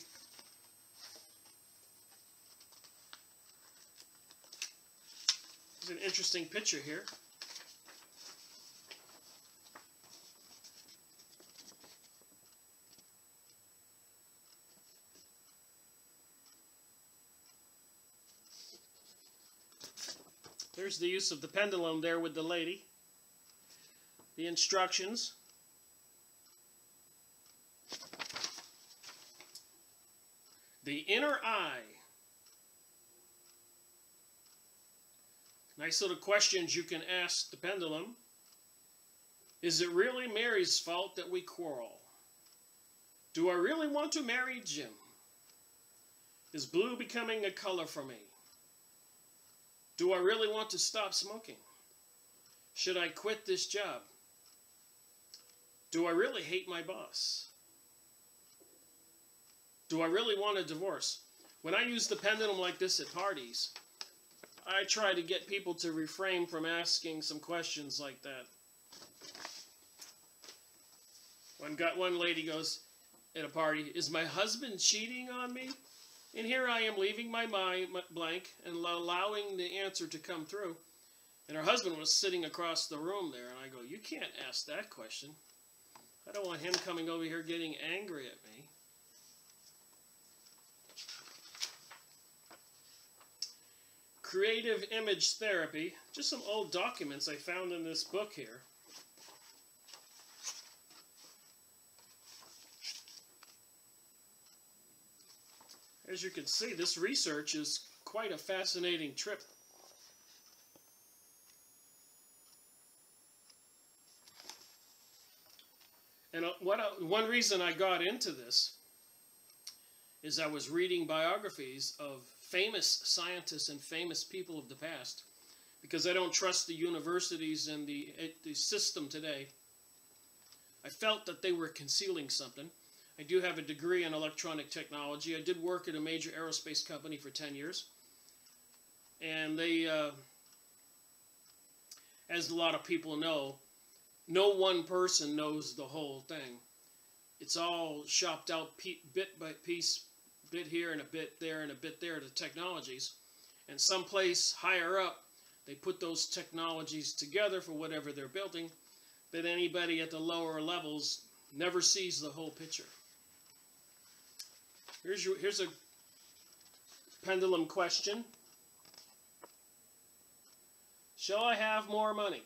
there's an interesting picture here. There's the use of the pendulum there with the lady. The instructions. The inner eye. Nice little questions you can ask the pendulum. Is it really Mary's fault that we quarrel? Do I really want to marry Jim? Is blue becoming a color for me? Do I really want to stop smoking? Should I quit this job? Do I really hate my boss? Do I really want a divorce? When I use the pendulum like this at parties, I try to get people to refrain from asking some questions like that. One lady goes, at a party, is my husband cheating on me? And here I am leaving my mind blank and allowing the answer to come through. And her husband was sitting across the room there, and I go, you can't ask that question. I don't want him coming over here getting angry at me. Creative image therapy. Just some old documents I found in this book here. As you can see, this research is quite a fascinating trip. And one reason I got into this is I was reading biographies of famous scientists and famous people of the past, because I don't trust the universities and the system today. I felt that they were concealing something. I do have a degree in electronic technology. I did work at a major aerospace company for 10 years. And they, as a lot of people know, no one person knows the whole thing. It's all chopped out bit by piece, bit here and a bit there and a bit there, the technologies. And someplace higher up, they put those technologies together for whatever they're building, but anybody at the lower levels never sees the whole picture. Here's a pendulum question. Shall I have more money?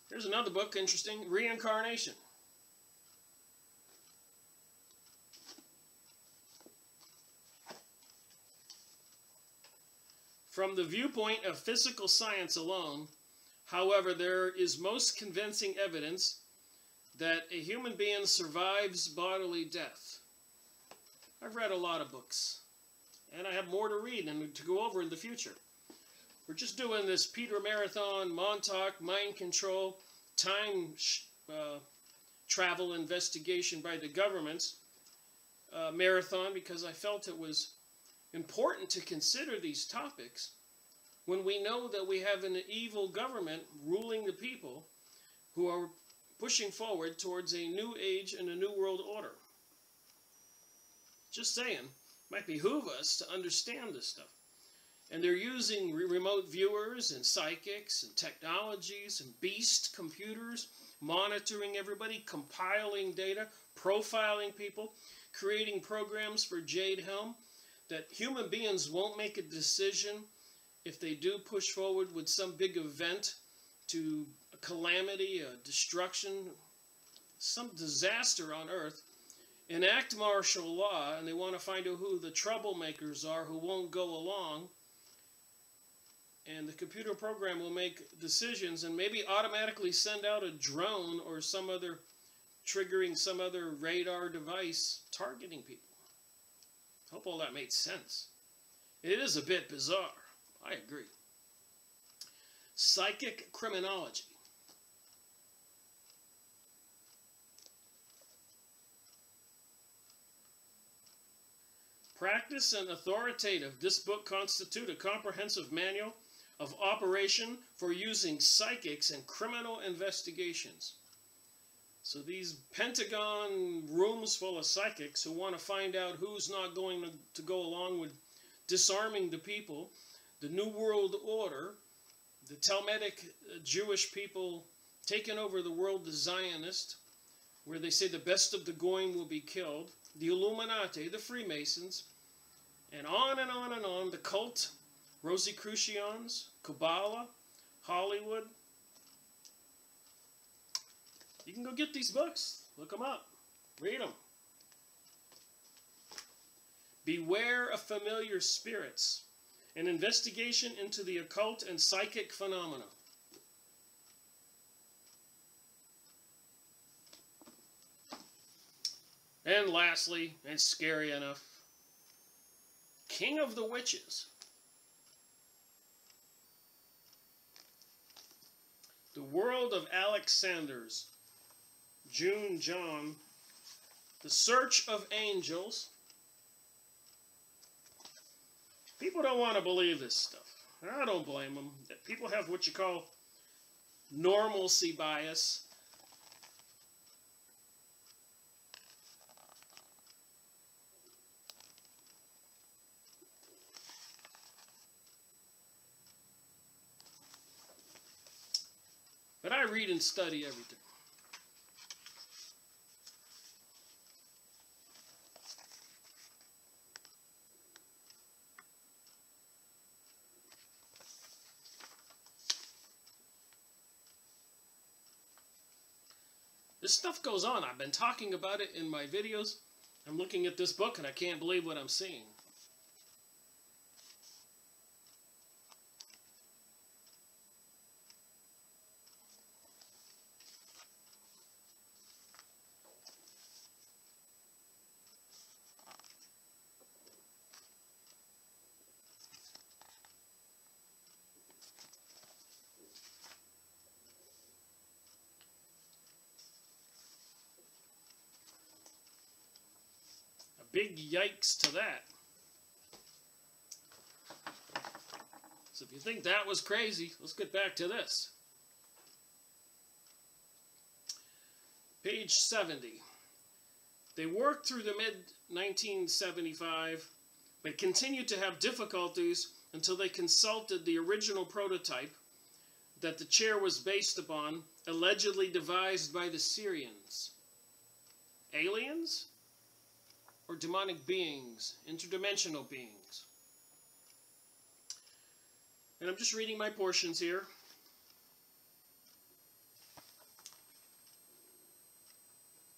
Here's another book, interesting, Reincarnation. From the viewpoint of physical science alone, however, there is most convincing evidence that a human being survives bodily death. I've read a lot of books, and I have more to read and to go over in the future. We're just doing this Peter Marathon, Montauk, mind control, time travel investigation by the government's marathon, because I felt it was important to consider these topics when we know that we have an evil government ruling the people who are pushing forward towards a new age and a new world order. Just saying, might behoove us to understand this stuff. And they're using remote viewers and psychics and technologies and beast computers, monitoring everybody, compiling data, profiling people, creating programs for Jade Helm, that human beings won't make a decision if they do push forward with some big event to a calamity, a destruction, some disaster on Earth, enact martial law, and they want to find out who the troublemakers are who won't go along. And the computer program will make decisions and maybe automatically send out a drone or some other, triggering some other radar device targeting people. Hope all that made sense. It is a bit bizarre. I agree. Psychic criminology. Practice and authoritative. This book constitutes a comprehensive manual of operation for using psychics in criminal investigations. So these Pentagon rooms full of psychics who want to find out who's not going to go along with disarming the people, the New World Order, the Talmudic Jewish people taking over the world, the Zionists, where they say the best of the Goyim will be killed, the Illuminati, the Freemasons, and on and on and on, the cult, Rosicrucians, Kabbalah, Hollywood. You can go get these books. Look them up. Read them. Beware of familiar spirits. An investigation into the occult and psychic phenomena. And lastly, and scary enough, King of the Witches. The World of Alexander's, June John, The Search of Angels. People don't want to believe this stuff. I don't blame them. People have what you call normalcy bias. But I read and study everything. This stuff goes on. I've been talking about it in my videos. I'm looking at this book and I can't believe what I'm seeing. Big yikes to that. So if you think that was crazy, let's get back to this. Page 70. They worked through the mid-1975, but continued to have difficulties until they consulted the original prototype that the chair was based upon, allegedly devised by the Syrians. Aliens? Or demonic beings, interdimensional beings. And I'm just reading my portions here.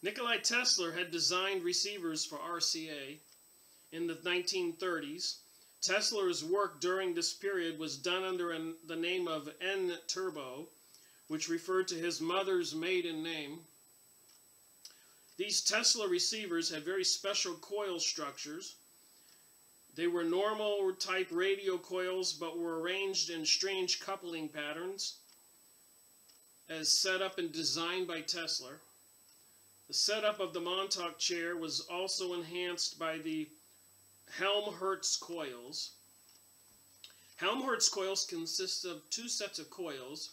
Nikola Tesla had designed receivers for RCA in the 1930s. Tesla's work during this period was done under the name of N-Turbo, which referred to his mother's maiden name. These Tesla receivers had very special coil structures. They were normal type radio coils, but were arranged in strange coupling patterns as set up and designed by Tesla. The setup of the Montauk chair was also enhanced by the Helmholtz coils. Helmholtz coils consist of two sets of coils.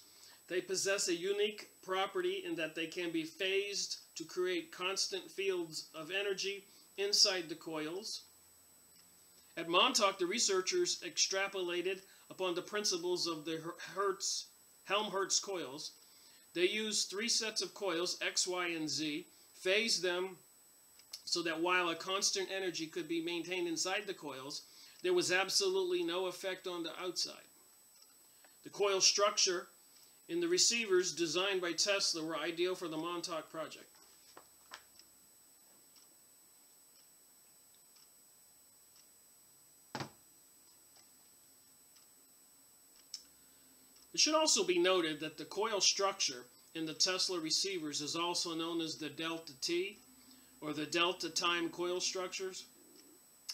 They possess a unique property in that they can be phased to create constant fields of energy inside the coils. At Montauk, the researchers extrapolated upon the principles of the Helmholtz coils. They used three sets of coils, X, Y, and Z, phased them so that while a constant energy could be maintained inside the coils, there was absolutely no effect on the outside. The coil structure in the receivers designed by Tesla were ideal for the Montauk project. It should also be noted that the coil structure in the Tesla receivers is also known as the delta T, or the delta time coil structures.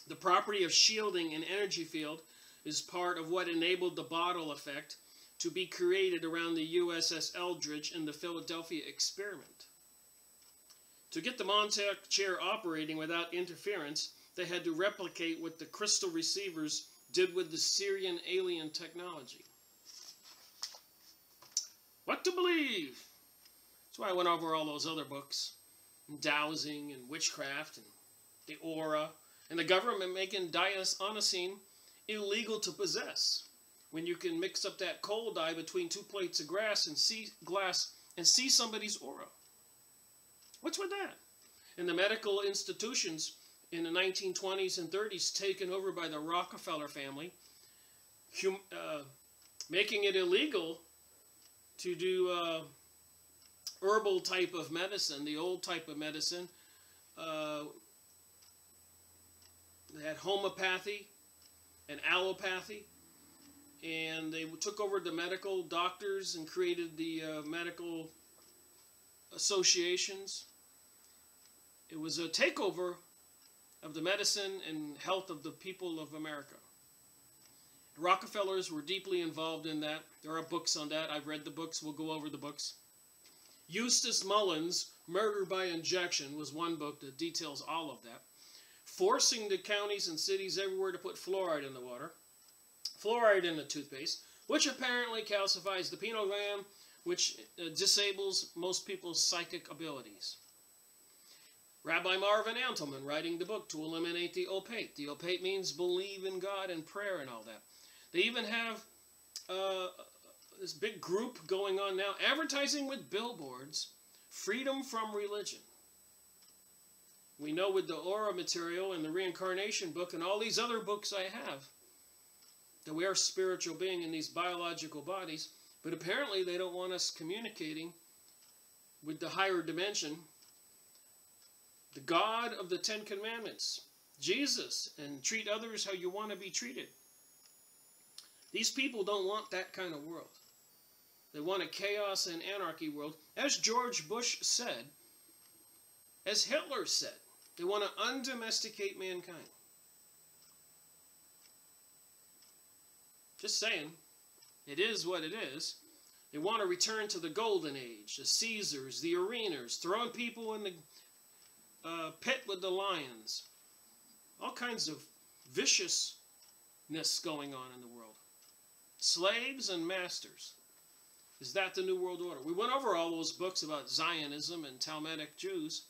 The property of shielding an energy field is part of what enabled the bottle effect to be created around the USS Eldridge in the Philadelphia experiment. To get the Montauk chair operating without interference, they had to replicate what the crystal receivers did with the Syrian alien technology. What to believe? That's why I went over all those other books. Dowsing and witchcraft and the aura. And the government making diazonosine illegal to possess. When you can mix up that coal dye between two plates of glass and see somebody's aura. What's with that? And the medical institutions in the 1920s and 30s taken over by the Rockefeller family, making it illegal to do herbal type of medicine, the old type of medicine. They had homeopathy and allopathy, and they took over the medical doctors and created the medical associations. It was a takeover of the medicine and health of the people of America. The Rockefellers were deeply involved in that. There are books on that. I've read the books. We'll go over the books. Eustace Mullins' Murder by Injection was one book that details all of that. Forcing the counties and cities everywhere to put fluoride in the water, fluoride in the toothpaste, which apparently calcifies the pineal gland, which disables most people's psychic abilities. Rabbi Marvin Antelman writing the book to eliminate the opate. The opate means believe in God and prayer and all that. They even have this big group going on now, advertising with billboards, freedom from religion. We know with the aura material and the reincarnation book and all these other books I have, that we are spiritual beings in these biological bodies, but apparently they don't want us communicating with the higher dimension, the God of the Ten Commandments, Jesus, and treat others how you want to be treated. These people don't want that kind of world. They want a chaos and anarchy world. As George Bush said, as Hitler said, they want to undomesticate mankind. Just saying, it is what it is. They want to return to the golden age, the Caesars, the arenas, throwing people in the pit with the lions. All kinds of viciousness going on in the world. Slaves and masters. Is that the New World Order? We went over all those books about Zionism and Talmudic Jews,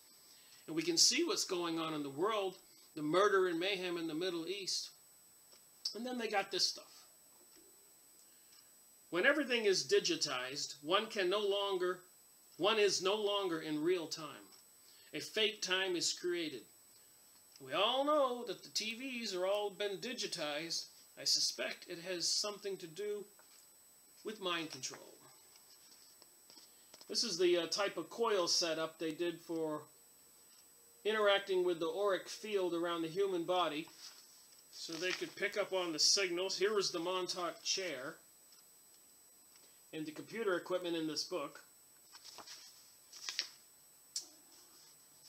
and we can see what's going on in the world, the murder and mayhem in the Middle East. And then they got this stuff. When everything is digitized, one is no longer in real time. A fake time is created. We all know that the TVs are all been digitized. I suspect it has something to do with mind control. This is the type of coil setup they did for interacting with the auric field around the human body so they could pick up on the signals. Here was the Montauk chair and the computer equipment in this book.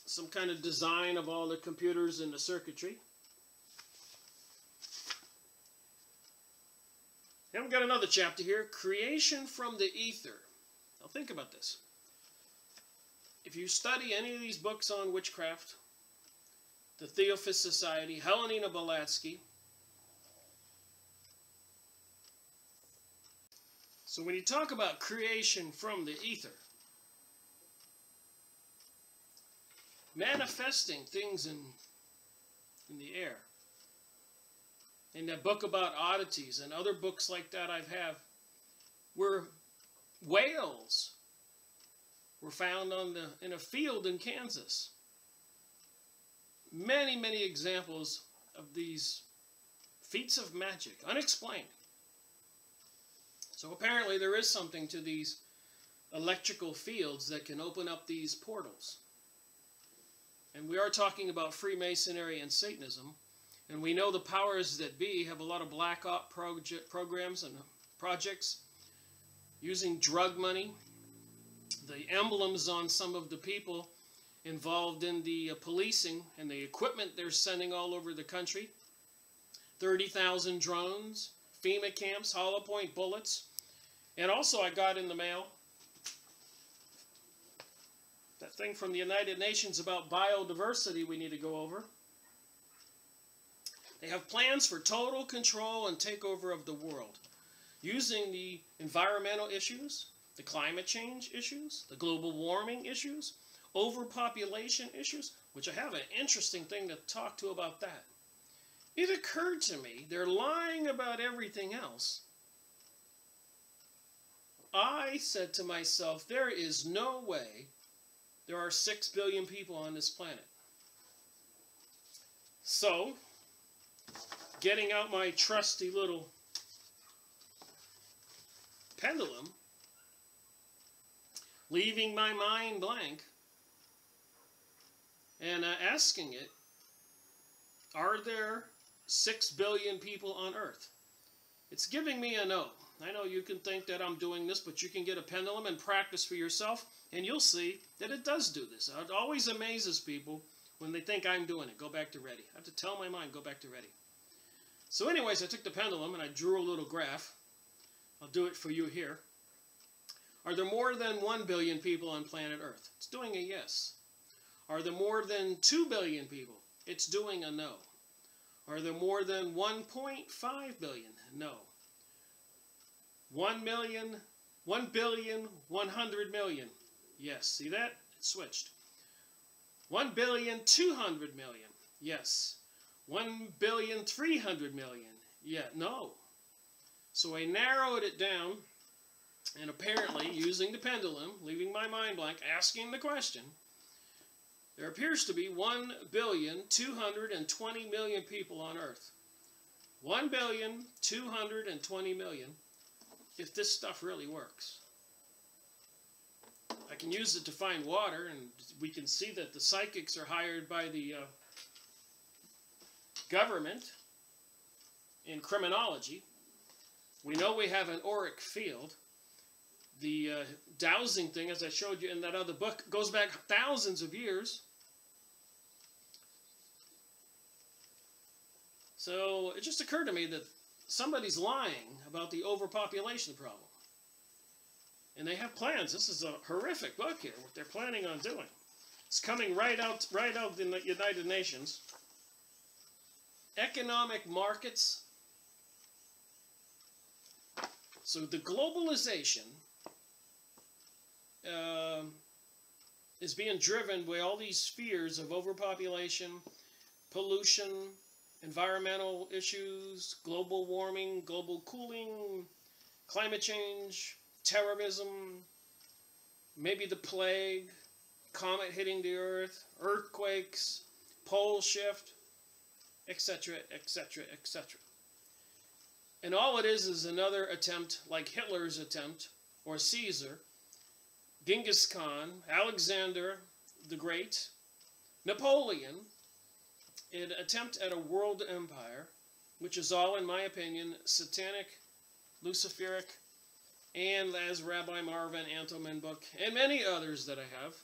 Some kind of design of all the computers and the circuitry. And we've got another chapter here, Creation from the Ether. Now think about this. If you study any of these books on witchcraft, the Theosophist Society, Helena Blavatsky. So when you talk about creation from the ether, manifesting things in the air, in that book about oddities and other books like that I have, where whales were found in a field in Kansas. Many, many examples of these feats of magic, unexplained. So apparently there is something to these electrical fields that can open up these portals. And we are talking about Freemasonry and Satanism. And we know the powers that be have a lot of black op programs and projects using drug money. The emblems on some of the people involved in the policing and the equipment they're sending all over the country. 30,000 drones, FEMA camps, hollow point bullets. And also I got in the mail that thing from the United Nations about biodiversity we need to go over. They have plans for total control and takeover of the world, using the environmental issues, the climate change issues, the global warming issues, overpopulation issues, which I have an interesting thing to talk to about that. It occurred to me, they're lying about everything else. I said to myself, there is no way there are 6 billion people on this planet. So, getting out my trusty little pendulum, leaving my mind blank, and asking it, are there 6 billion people on Earth? It's giving me a no. I know you can think that I'm doing this, but you can get a pendulum and practice for yourself, and you'll see that it does do this. It always amazes people when they think I'm doing it. Go back to ready. I have to tell my mind, go back to ready. So anyways, I took the pendulum and I drew a little graph. I'll do it for you here. Are there more than 1 billion people on planet Earth? It's doing a yes. Are there more than 2 billion people? It's doing a no. Are there more than 1.5 billion? No. 1 million 1,100,000,000. Yes, see that? It switched. 1,200,000,000. Yes. 1,300,000,000. Yeah, no. So I narrowed it down, and apparently, using the pendulum, leaving my mind blank, asking the question, there appears to be 1,220,000,000 people on Earth. 1,220,000,000, if this stuff really works. I can use it to find water, and we can see that the psychics are hired by the government in criminology. We know we have an auric field. The dowsing thing, as I showed you in that other book, goes back thousands of years. So it just occurred to me that somebody's lying about the overpopulation problem. And they have plans. This is a horrific book here, what they're planning on doing. It's coming right out in the United Nations. Economic markets. So the globalization is being driven by all these fears of overpopulation, pollution, environmental issues, global warming, global cooling, climate change, terrorism, maybe the plague, comet hitting the earth, earthquakes, pole shift, etc., etc., etc. And all it is another attempt, like Hitler's attempt, or Caesar, Genghis Khan, Alexander the Great, Napoleon, an attempt at a world empire, which is all, in my opinion, satanic, luciferic, and as Rabbi Marvin Antelman book, and many others that I have,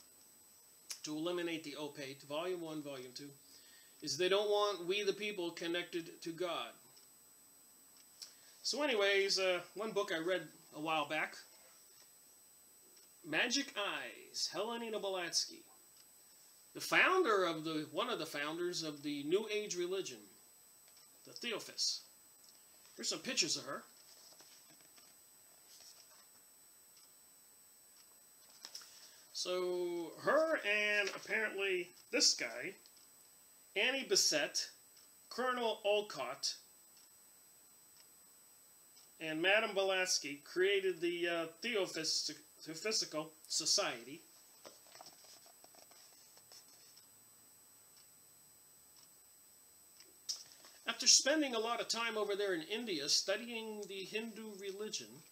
to eliminate the opate, Volume 1, Volume 2, is they don't want we the people connected to God. So anyways, one book I read a while back, Magic Eyes, Helena Blavatsky, the founder of one of the founders of the New Age religion, the Theosophists. Here's some pictures of her. So her and apparently this guy, Annie Besant, Colonel Olcott, and Madame Blavatsky created the Theosophical Society. After spending a lot of time over there in India studying the Hindu religion,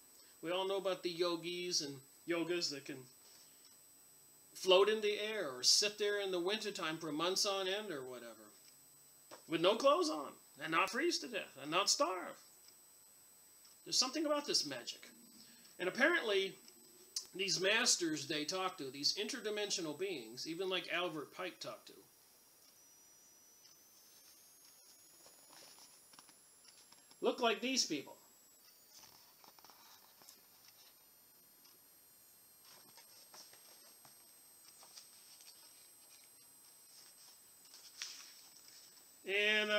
we all know about the yogis and yogas that can float in the air or sit there in the wintertime for months on end or whatever, with no clothes on, and not freeze to death, and not starve. There's something about this magic. And apparently, these masters they talk to, these interdimensional beings, even like Albert Pike talked to, look like these people. And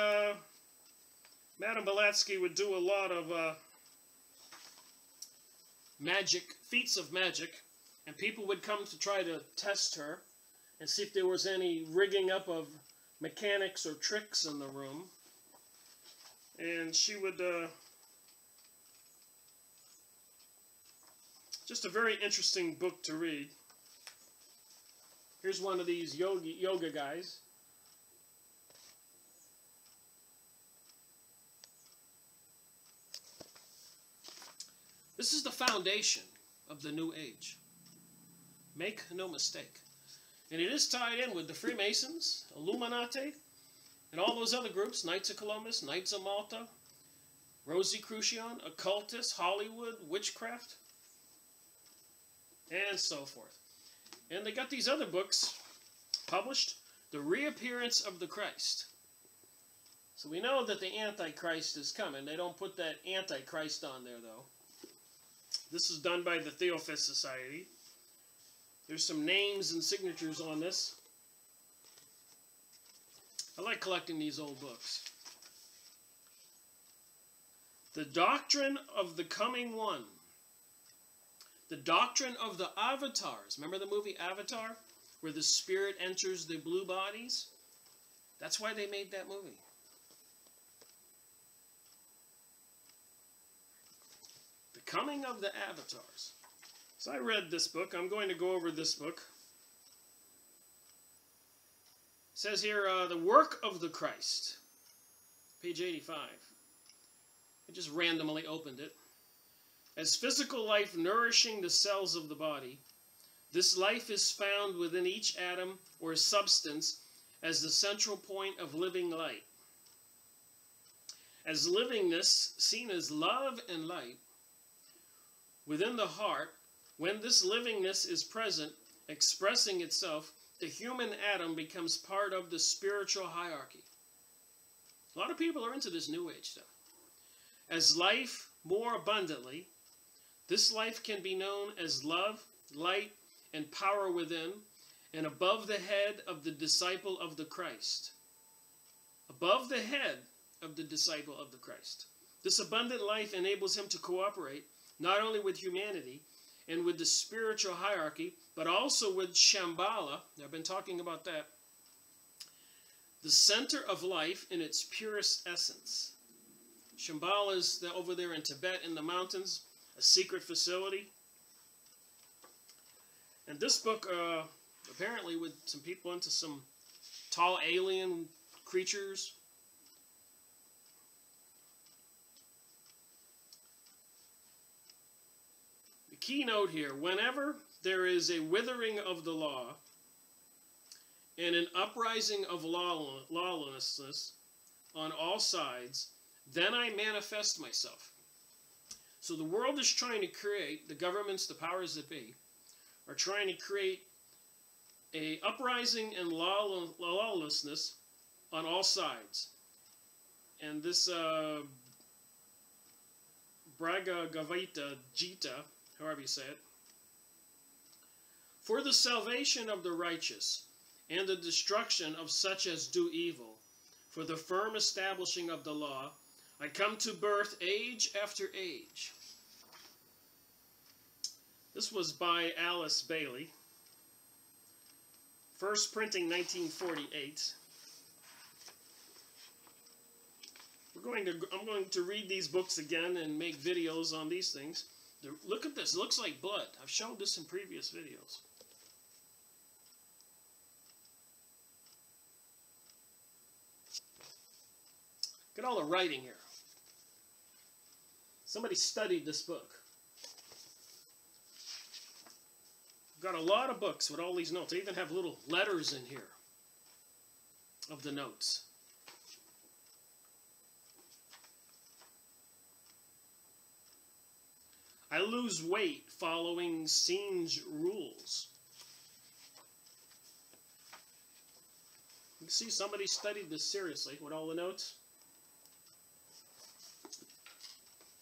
Madame Blavatsky would do a lot of magic, feats of magic, and people would come to try to test her and see if there was any rigging up of mechanics or tricks in the room. And she would, just a very interesting book to read. Here's one of these yoga guys. This is the foundation of the New Age. Make no mistake. And it is tied in with the Freemasons, Illuminati, and all those other groups, Knights of Columbus, Knights of Malta, Rosicrucian, occultists, Hollywood, witchcraft, and so forth. And they got these other books published, The Reappearance of the Christ. So we know that the Antichrist is coming. They don't put that Antichrist on there, though. This is done by the Theosophist Society. There's some names and signatures on this. I like collecting these old books. The Doctrine of the Coming One. The doctrine of the avatars. Remember the movie Avatar? Where the spirit enters the blue bodies? That's why they made that movie. The coming of the avatars. So I read this book. I'm going to go over this book. It says here, the work of the Christ. Page 85. I just randomly opened it. As physical life nourishing the cells of the body, this life is found within each atom or substance as the central point of living light. As livingness, seen as love and light, within the heart, when this livingness is present, expressing itself, the human atom becomes part of the spiritual hierarchy. A lot of people are into this New Age stuff. As life more abundantly, this life can be known as love, light, and power within, and above the head of the disciple of the Christ. Above the head of the disciple of the Christ. This abundant life enables him to cooperate not only with humanity and with the spiritual hierarchy, but also with Shambhala. I've been talking about that. The center of life in its purest essence. Shambhala is over there in Tibet in the mountains, a secret facility. And this book, apparently with some people into some tall alien creatures. The keynote here, whenever there is a withering of the law and an uprising of lawlessness on all sides, then I manifest myself. So the world is trying to create, the governments, the powers that be, are trying to create a uprising and lawlessness on all sides. And this Bhagavad Gita, however you say it, for the salvation of the righteous and the destruction of such as do evil, for the firm establishing of the law, I come to birth age after age. This was by Alice Bailey. First printing 1948. I'm going to read these books again and make videos on these things. Look at this. It looks like blood. I've showed this in previous videos. Look at all the writing here. Somebody studied this book. Got a lot of books with all these notes. I even have little letters in here of the notes. I lose weight following Singe rules. You can see somebody studied this seriously with all the notes.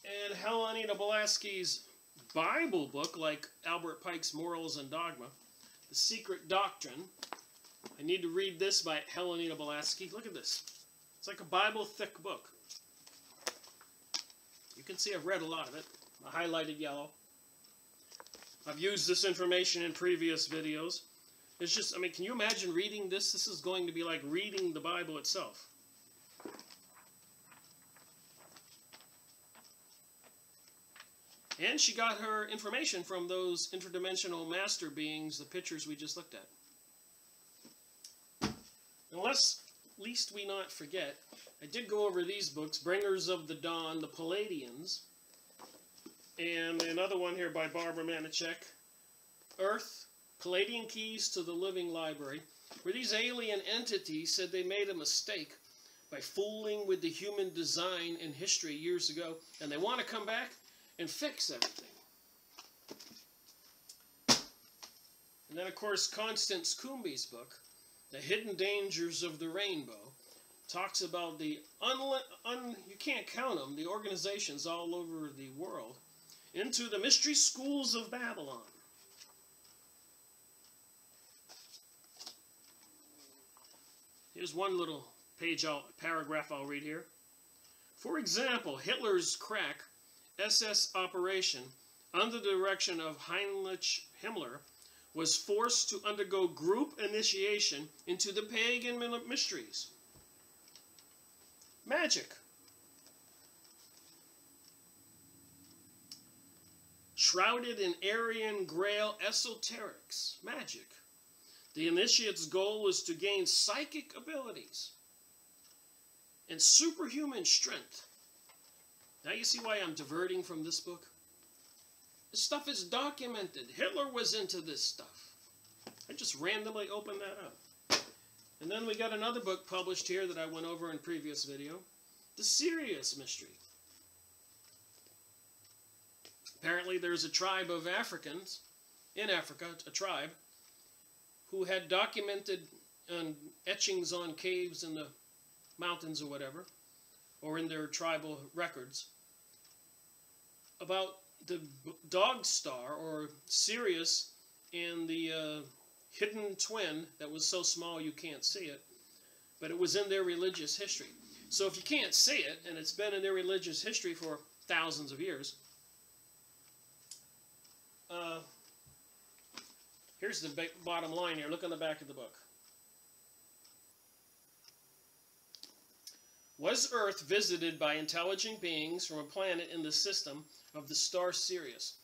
And Helena Blavatsky's Bible book, like Albert Pike's Morals and Dogma, The Secret Doctrine. I need to read this by Helena Blavatsky. Look at this. It's like a Bible thick book. You can see I've read a lot of it. I highlighted yellow. I've used this information in previous videos. It's just, I mean, can you imagine reading this? This is going to be like reading the Bible itself. And she got her information from those interdimensional master beings, the pictures we just looked at. And lest we not forget, I did go over these books, Bringers of the Dawn, the Palladians, and another one here by Barbara Manichek, Earth, Palladian Keys to the Living Library, where these alien entities said they made a mistake by fooling with the human design in history years ago, and they want to come back and fix everything. And then, of course, Constance Coombe's book, The Hidden Dangers of the Rainbow, talks about the, you can't count them, the organizations all over the world, into the mystery schools of Babylon. Here's one little paragraph I'll read here. For example, Hitler's crack SS operation under the direction of Heinrich Himmler, was forced to undergo group initiation into the pagan mysteries. Magic. Shrouded in Aryan Grail esoterics. Magic. The initiate's goal was to gain psychic abilities and superhuman strength. Now you see why I'm diverting from this book? This stuff is documented. Hitler was into this stuff. I just randomly opened that up. And then we got another book published here that I went over in previous video. The Sirius Mystery. Apparently there's a tribe of Africans, in Africa, a tribe, who had documented etchings on caves in the mountains or whatever, or in their tribal records, about the dog star, or Sirius, and the hidden twin that was so small you can't see it, but it was in their religious history. So if you can't see it, and it's been in their religious history for thousands of years, here's the bottom line here. Look on the back of the book. Was Earth visited by intelligent beings from a planet in the system of the star Sirius?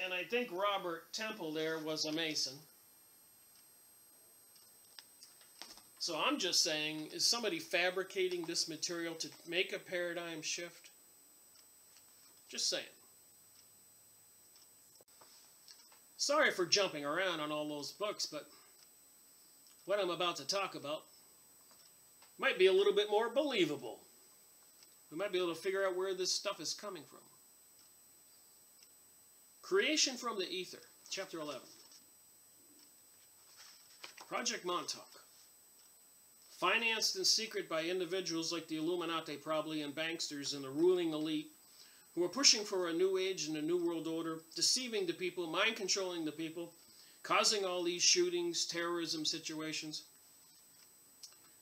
And I think Robert Temple there was a Mason. So I'm just saying, is somebody fabricating this material to make a paradigm shift? Just saying. Sorry for jumping around on all those books, but what I'm about to talk about might be a little bit more believable. We might be able to figure out where this stuff is coming from. Creation from the Ether, Chapter 11. Project Montauk. Financed in secret by individuals like the Illuminati probably and banksters and the ruling elite who are pushing for a new age and a new world order, deceiving the people, mind-controlling the people, causing all these shootings, terrorism situations.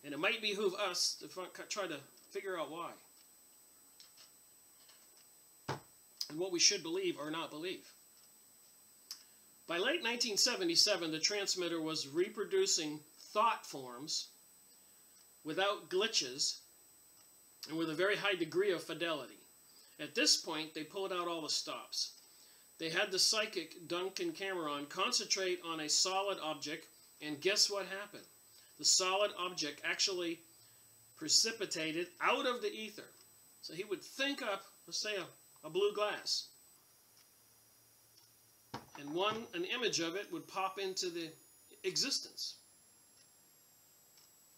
And it might behoove us to try to figure out why. And what we should believe or not believe. By late 1977, the transmitter was reproducing thought forms without glitches and with a very high degree of fidelity. At this point, they pulled out all the stops. They had the psychic Duncan Cameron concentrate on a solid object, and guess what happened? The solid object actually precipitated out of the ether. So he would think up, let's say, a blue glass. And an image of it would pop into the existence.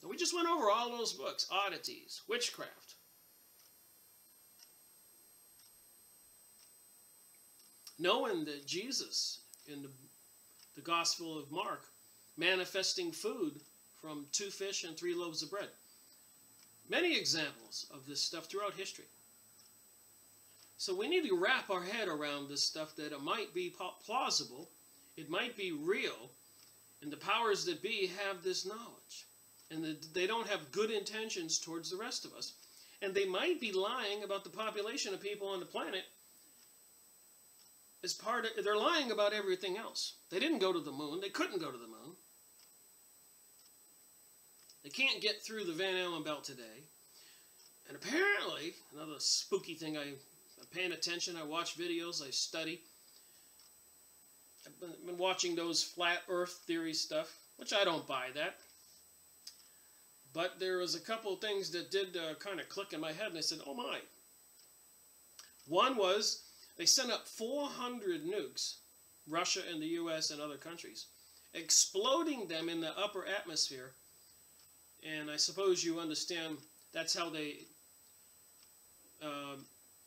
And we just went over all those books, oddities, witchcraft. Knowing that Jesus, in the Gospel of Mark, manifesting food from 2 fish and 3 loaves of bread. Many examples of this stuff throughout history. So we need to wrap our head around this stuff, that it might be plausible, it might be real, and the powers that be have this knowledge. And that they don't have good intentions towards the rest of us. And they might be lying about the population of people on the planet. They're lying about everything else. They didn't go to the moon. They couldn't go to the moon. They can't get through the Van Allen belt today. And apparently, another spooky thing, I'm paying attention, I watch videos, I study. I've been watching those flat earth theory stuff, which I don't buy that. But there was a couple of things that did kind of click in my head, and I said, oh my. One was, they sent up 400 nukes, Russia and the US and other countries, exploding them in the upper atmosphere. And I suppose you understand that's how they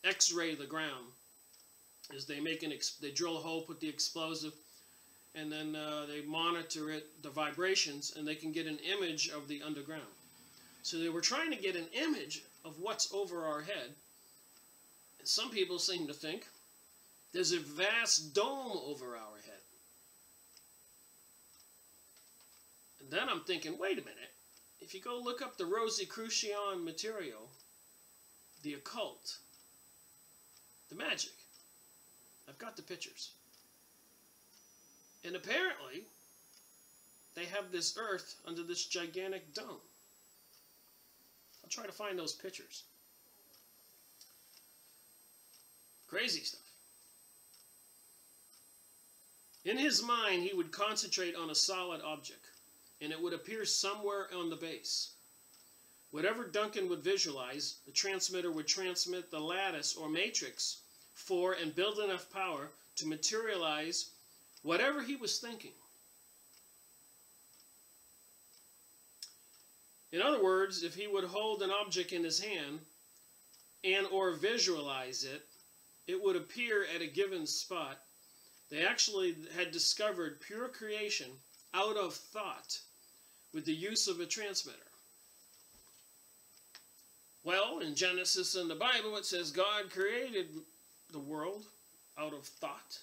X-ray the ground. Is they drill a hole, put the explosive, and then they monitor it, the vibrations, and they can get an image of the underground. So they were trying to get an image of what's over our head. And some people seem to think there's a vast dome over our head. And then I'm thinking, wait a minute. If you go look up the Rosicrucian material, the occult, the magic, I've got the pictures. And apparently, they have this earth under this gigantic dome. I'll try to find those pictures. Crazy stuff. In his mind, he would concentrate on a solid object, and it would appear somewhere on the base. Whatever Duncan would visualize, the transmitter would transmit the lattice or matrix for and build enough power to materialize whatever he was thinking. In other words, if he would hold an object in his hand and or visualize it, it would appear at a given spot. They actually had discovered pure creation out of thought with the use of a transmitter. Well, in Genesis and the Bible, it says God created the world out of thought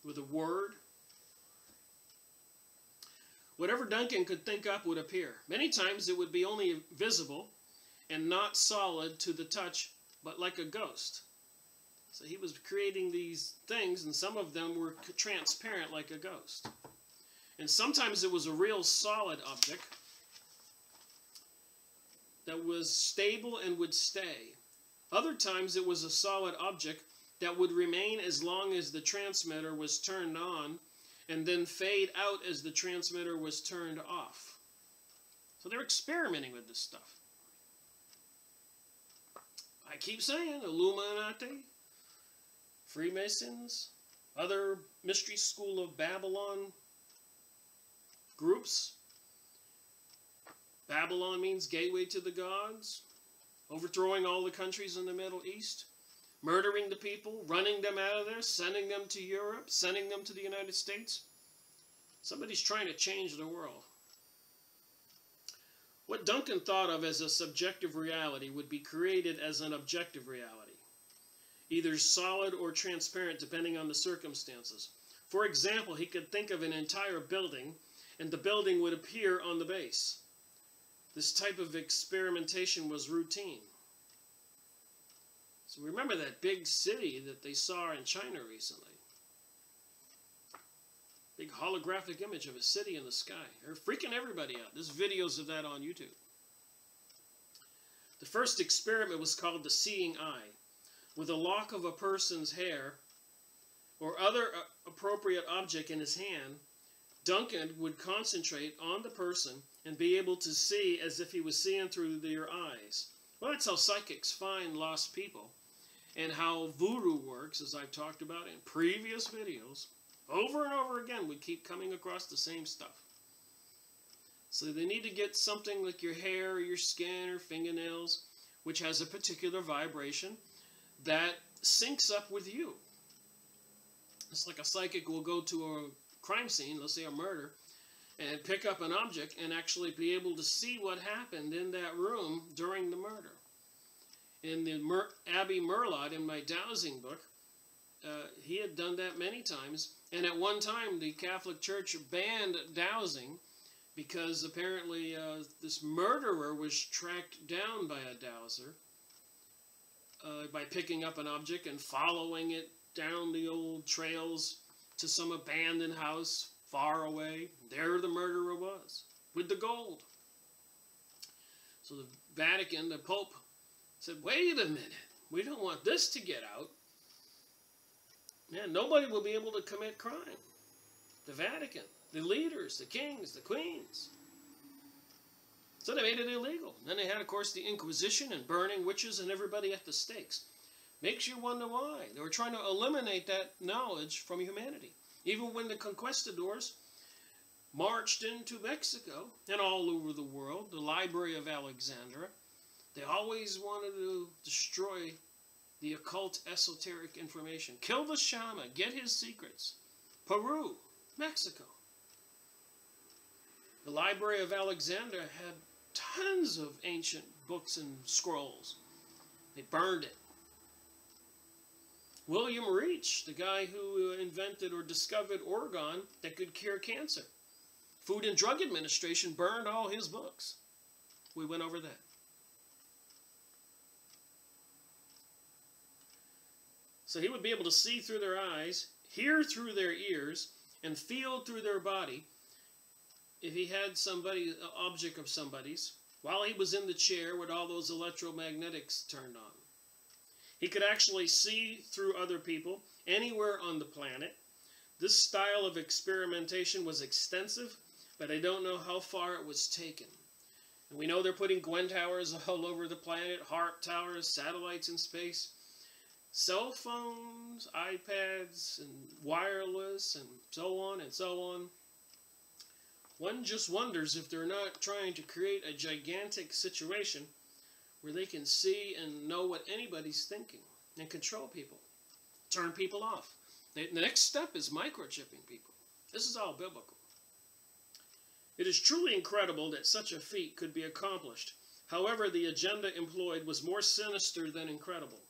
with a word. Whatever Duncan could think up would appear. Many times it would be only visible and not solid to the touch, but like a ghost. So he was creating these things, and some of them were transparent like a ghost. And sometimes it was a real solid object that was stable and would stay. Other times it was a solid object that would remain as long as the transmitter was turned on and then fade out as the transmitter was turned off. So they're experimenting with this stuff. I keep saying Illuminati, Freemasons, other Mystery School of Babylon groups. Babylon means gateway to the gods, overthrowing all the countries in the Middle East, murdering the people, running them out of there, sending them to Europe, sending them to the United States. Somebody's trying to change the world. What Duncan thought of as a subjective reality would be created as an objective reality, either solid or transparent depending on the circumstances. For example, he could think of an entire building, and the building would appear on the base. This type of experimentation was routine. So remember that big city that they saw in China recently. Big holographic image of a city in the sky. They're freaking everybody out. There's videos of that on YouTube. The first experiment was called the seeing eye. With a lock of a person's hair or other appropriate object in his hand, Duncan would concentrate on the person and be able to see as if he was seeing through their eyes. Well, that's how psychics find lost people, and how voodoo works, as I've talked about in previous videos. Over and over again, we keep coming across the same stuff. So they need to get something like your hair or your skin or fingernails, which has a particular vibration that syncs up with you. It's like a psychic will go to a crime scene, let's say a murder, and pick up an object and actually be able to see what happened in that room during the murder. In the Abbey Merlot, in my dowsing book, he had done that many times, and at one time the Catholic Church banned dowsing because apparently this murderer was tracked down by a dowser by picking up an object and following it down the old trails to some abandoned house far away. There the murderer was, with the gold. So the Vatican, the Pope, said, wait a minute, we don't want this to get out. Man, nobody will be able to commit crime. The Vatican, the leaders, the kings, the queens. So they made it illegal. Then they had, of course, the Inquisition and burning witches and everybody at the stakes. Makes you wonder why. They were trying to eliminate that knowledge from humanity. Even when the conquistadors marched into Mexico and all over the world, the Library of Alexandria, they always wanted to destroy the occult, esoteric information. Kill the shaman, get his secrets. Peru, Mexico. The Library of Alexandria had tons of ancient books and scrolls. They burned it. William Reich, the guy who invented or discovered organ that could cure cancer. Food and Drug Administration burned all his books. We went over that. So he would be able to see through their eyes, hear through their ears, and feel through their body if he had somebody, an object of somebody's, while he was in the chair with all those electromagnetics turned on. He could actually see through other people anywhere on the planet. This style of experimentation was extensive, but I don't know how far it was taken. And we know they're putting Gwen towers all over the planet, HARP towers, satellites in space, cell phones, iPads, and wireless, and so on and so on. One just wonders if they're not trying to create a gigantic situation where they can see and know what anybody's thinking and control people, turn people off. The next step is microchipping people. This is all biblical. It is truly incredible that such a feat could be accomplished. However, the agenda employed was more sinister than incredible.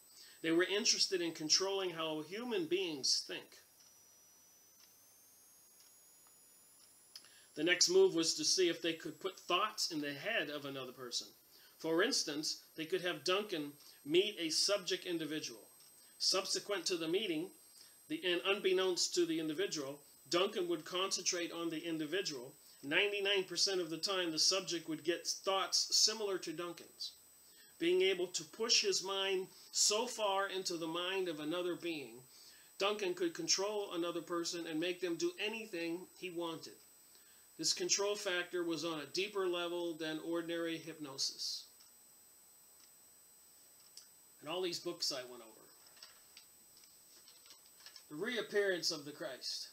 They were interested in controlling how human beings think. The next move was to see if they could put thoughts in the head of another person. For instance, they could have Duncan meet a subject individual. Subsequent to the meeting, and unbeknownst to the individual, Duncan would concentrate on the individual. 99% of the time, the subject would get thoughts similar to Duncan's. Being able to push his mind so far into the mind of another being, Duncan could control another person and make them do anything he wanted. This control factor was on a deeper level than ordinary hypnosis. And all these books I went over. The reappearance of the Christ.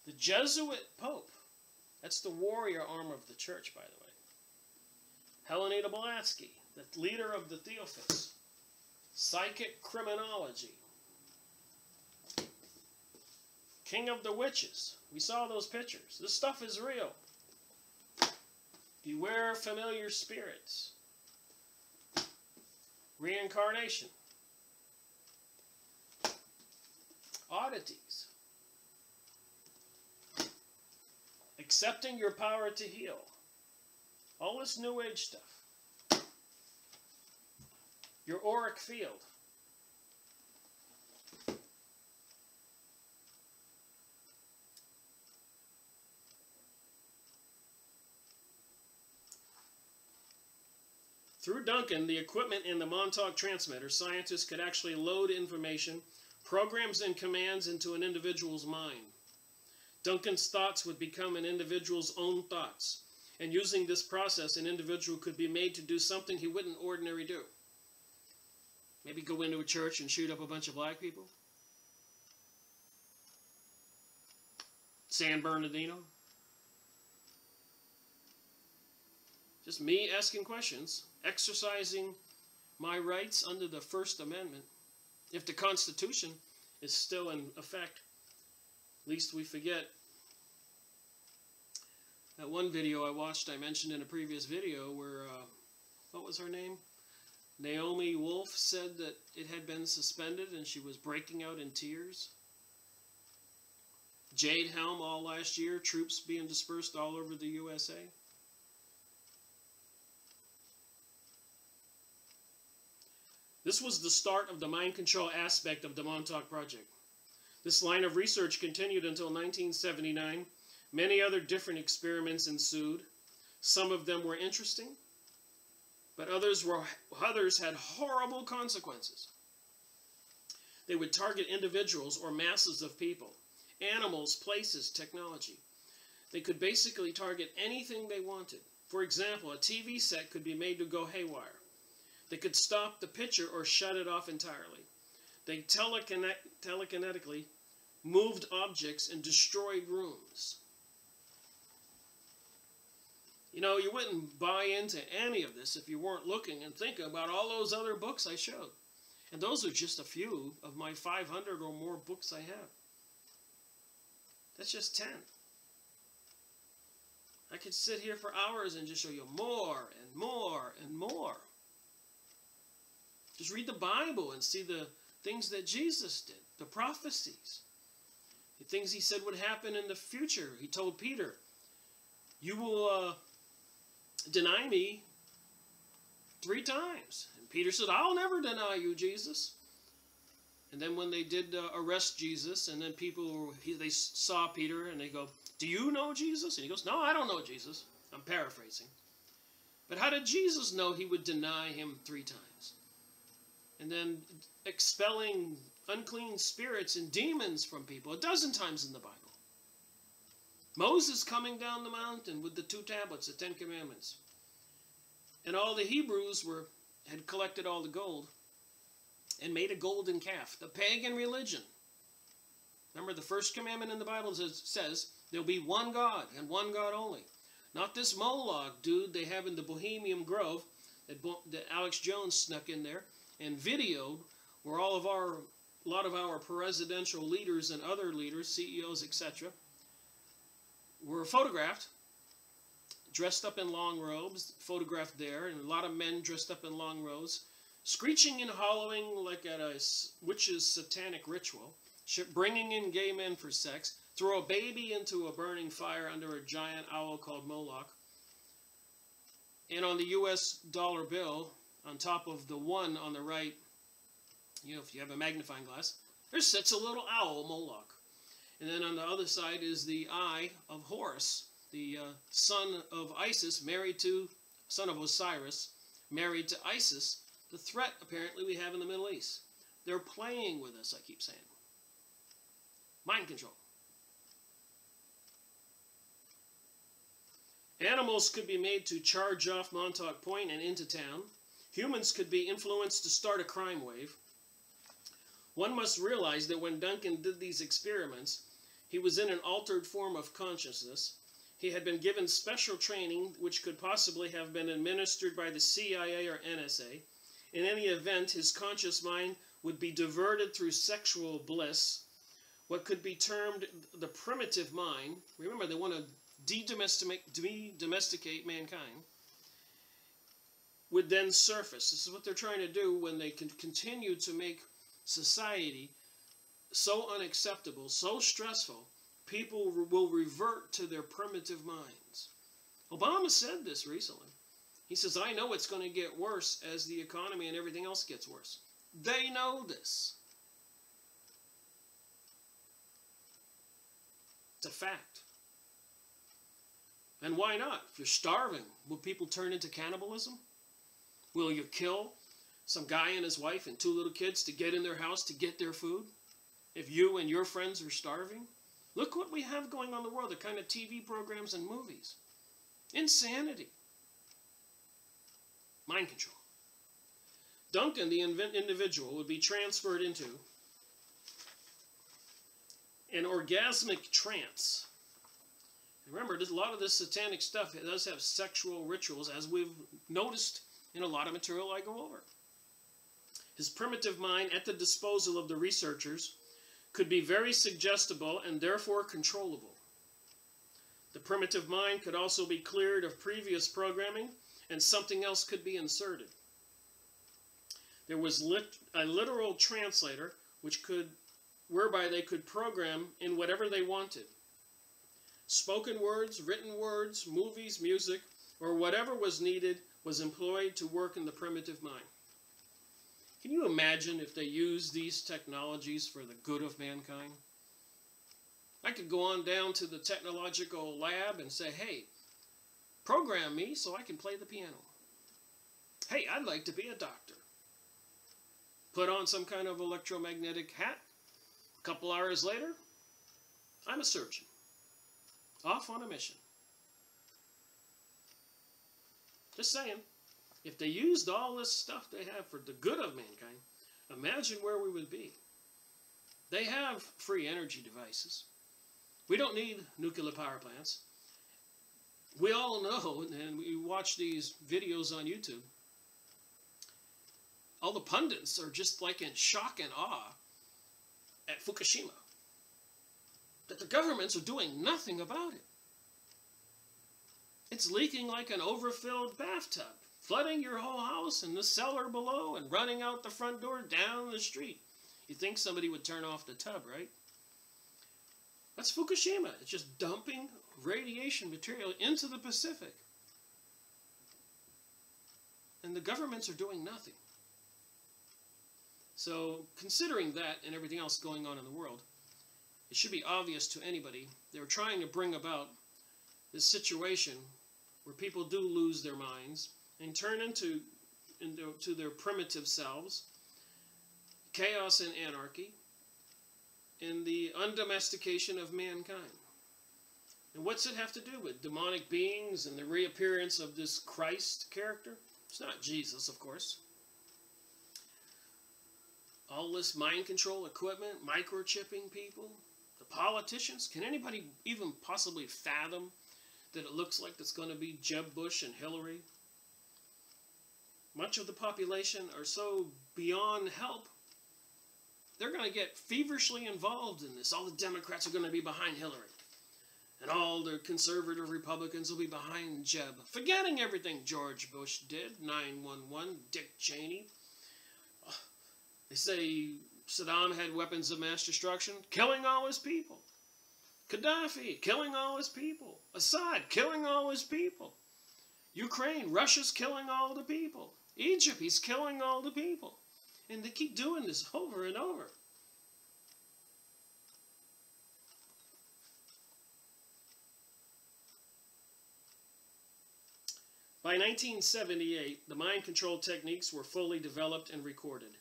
The Jesuit Pope. That's the warrior arm of the church, by the way. Helena Blavatsky, the leader of the Theosophists. Psychic criminology. King of the Witches. We saw those pictures. This stuff is real. Beware familiar spirits. Reincarnation. Oddities. Accepting your power to heal. All this New Age stuff. Your auric field. Through Duncan, the equipment in the Montauk transmitter, scientists could actually load information, programs, and commands into an individual's mind. Duncan's thoughts would become an individual's own thoughts. And using this process, an individual could be made to do something he wouldn't ordinarily do. Maybe go into a church and shoot up a bunch of black people. San Bernardino. Just me asking questions, exercising my rights under the First Amendment. If the Constitution is still in effect, least we forget. That one video I watched, I mentioned in a previous video, where, what was her name? Naomi Wolf said that it had been suspended and she was breaking out in tears. Jade Helm all last year, troops being dispersed all over the USA. This was the start of the mind control aspect of the Montauk Project. This line of research continued until 1979. Many other different experiments ensued. Some of them were interesting, but others had horrible consequences. They would target individuals or masses of people, animals, places, technology. They could basically target anything they wanted. For example, a TV set could be made to go haywire. They could stop the picture or shut it off entirely. They telekinetically moved objects and destroyed rooms. You know, you wouldn't buy into any of this if you weren't looking and thinking about all those other books I showed. And those are just a few of my 500 or more books I have. That's just 10. I could sit here for hours and just show you more and more and more. Just read the Bible and see the things that Jesus did, the prophecies, the things he said would happen in the future. He told Peter, you will deny me 3 times. And Peter said, I'll never deny you, Jesus. And then when they did arrest Jesus, and then they saw Peter, and they go, do you know Jesus? And he goes, no, I don't know Jesus. I'm paraphrasing. But how did Jesus know he would deny him 3 times? And then expelling unclean spirits and demons from people 12 times in the Bible. Moses coming down the mountain with the 2 tablets, the 10 commandments. And all the Hebrews had collected all the gold and made a golden calf. The pagan religion. Remember, the first commandment in the Bible says there'll be one God and one God only. Not this Moloch dude they have in the Bohemian Grove that Alex Jones snuck in there and videoed, where a lot of our presidential leaders and other leaders, CEOs, etc., were photographed, dressed up in long robes, photographed there, and a lot of men dressed up in long robes, screeching and hollowing like at a witch's satanic ritual, bringing in gay men for sex, throw a baby into a burning fire under a giant owl called Moloch, and on the U.S. dollar bill, on top of the 1 on the right, if you have a magnifying glass, there sits a little owl, Moloch. And then on the other side is the eye of Horus, the son of Isis, son of Osiris, married to Isis, the threat apparently we have in the Middle East. They're playing with us, I keep saying. Mind control. Animals could be made to charge off Montauk Point and into town. Humans could be influenced to start a crime wave. One must realize that when Duncan did these experiments, he was in an altered form of consciousness. He had been given special training, which could possibly have been administered by the CIA or NSA. In any event, his conscious mind would be diverted through sexual bliss, what could be termed the primitive mind. Remember, they want to de-domesticate mankind, would then surface. This is what they're trying to do when they can continue to make society so unacceptable, so stressful, people will revert to their primitive minds. Obama said this recently. He says, I know it's going to get worse as the economy and everything else gets worse. They know this. It's a fact. And why not? If you're starving, will people turn into cannibalism? Will you kill some guy and his wife and 2 little kids to get in their house to get their food? If you and your friends are starving? Look what we have going on in the world, the kind of TV programs and movies. Insanity. Mind control. Duncan, the individual, would be transferred into an orgasmic trance. Remember, a lot of this satanic stuff does have sexual rituals, as we've noticed in a lot of material I go over. His primitive mind, at the disposal of the researchers, could be very suggestible and therefore controllable. The primitive mind could also be cleared of previous programming, and something else could be inserted. There was a literal translator whereby they could program in whatever they wanted. Spoken words, written words, movies, music, or whatever was needed was employed to work in the primitive mind. Can you imagine if they used these technologies for the good of mankind? I could go on down to the technological lab and say, hey, program me so I can play the piano. Hey, I'd like to be a doctor. Put on some kind of electromagnetic hat. A couple hours later, I'm a surgeon. Off on a mission. Just saying. If they used all this stuff they have for the good of mankind, imagine where we would be. They have free energy devices. We don't need nuclear power plants. We all know, and we watch these videos on YouTube, all the pundits are just like in shock and awe at Fukushima. That the governments are doing nothing about it. It's leaking like an overfilled bathtub, flooding your whole house and the cellar below and running out the front door down the street. You'd think somebody would turn off the tub, right? That's Fukushima. It's just dumping radiation material into the Pacific. And the governments are doing nothing. So, considering that and everything else going on in the world, it should be obvious to anybody they're trying to bring about this situation where people do lose their minds and turn into their primitive selves, chaos and anarchy, and the undomestication of mankind. And what's it have to do with demonic beings and the reappearance of this Christ character? It's not Jesus, of course. All this mind control equipment, microchipping people, the politicians. Can anybody even possibly fathom that it looks like it's going to be Jeb Bush and Hillary? Much of the population are so beyond help, they're going to get feverishly involved in this. All the Democrats are going to be behind Hillary. And all the conservative Republicans will be behind Jeb. Forgetting everything George Bush did, 9/11, Dick Cheney. They say Saddam had weapons of mass destruction, killing all his people. Gaddafi, killing all his people. Assad, killing all his people. Ukraine, Russia's killing all the people. Egypt, he's killing all the people. And they keep doing this over and over. By 1978, the mind control techniques were fully developed and recorded.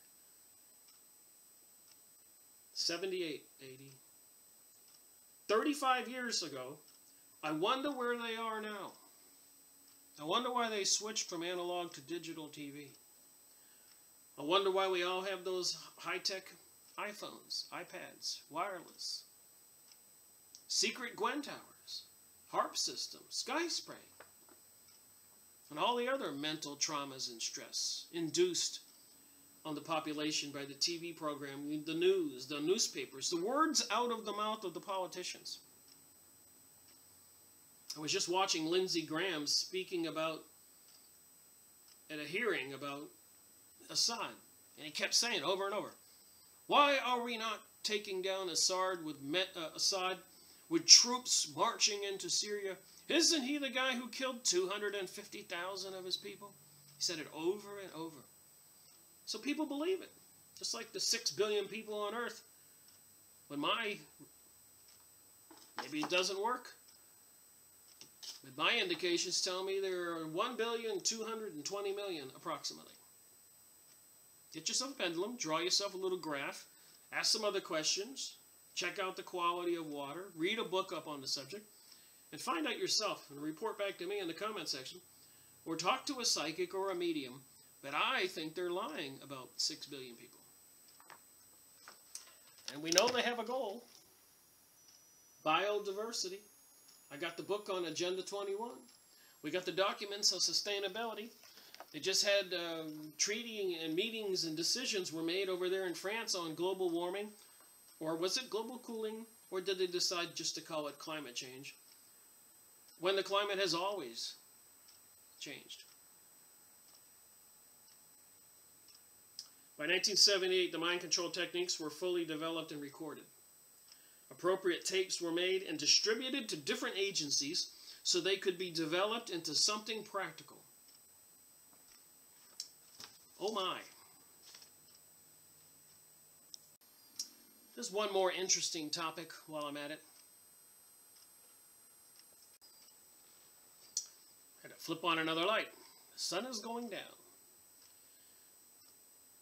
78, 80. 35 years ago, I wonder where they are now. I wonder why they switched from analog to digital TV. I wonder why we all have those high-tech iPhones, iPads, wireless, secret Gwen towers, harp systems, sky spray, and all the other mental traumas and stress induced on the population by the TV program, the news, the newspapers, the words out of the mouth of the politicians. I was just watching Lindsey Graham speaking about, at a hearing about Assad, and he kept saying over and over, why are we not taking down Assad with troops marching into Syria? Isn't he the guy who killed 250,000 of his people? He said it over and over. So people believe it. Just like the 6 billion people on Earth. When maybe it doesn't work. But my indications tell me there are 1,220,000,000 approximately. Get yourself a pendulum, draw yourself a little graph, ask some other questions, check out the quality of water, read a book up on the subject, and find out yourself and report back to me in the comment section, or talk to a psychic or a medium. But I think they're lying about 6 billion people. And we know they have a goal. Biodiversity. I got the book on Agenda 21. We got the documents on sustainability. They just had treaty and meetings and decisions were made over there in France on global warming. Or was it global cooling? Or did they decide just to call it climate change? When the climate has always changed. By 1978, the mind control techniques were fully developed and recorded. Appropriate tapes were made and distributed to different agencies so they could be developed into something practical. Oh my. Just one more interesting topic while I'm at it. I had to flip on another light. The sun is going down.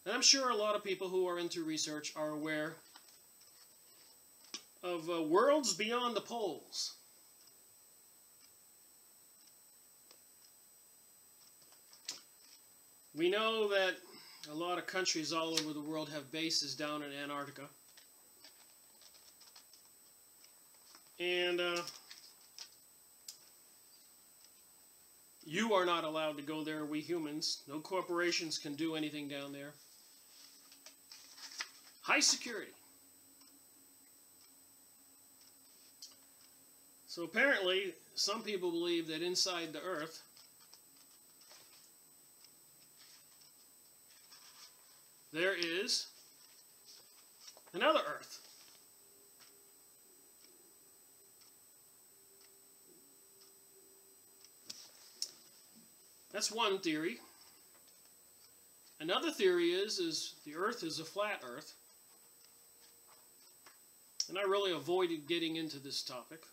And I'm sure a lot of people who are into research are aware of worlds beyond the poles. We know that a lot of countries all over the world have bases down in Antarctica. And you are not allowed to go there, we humans. No corporations can do anything down there. High security. So apparently, some people believe that inside the Earth, there is another Earth. That's one theory. Another theory is the Earth is a flat Earth. And I really avoided getting into this topic.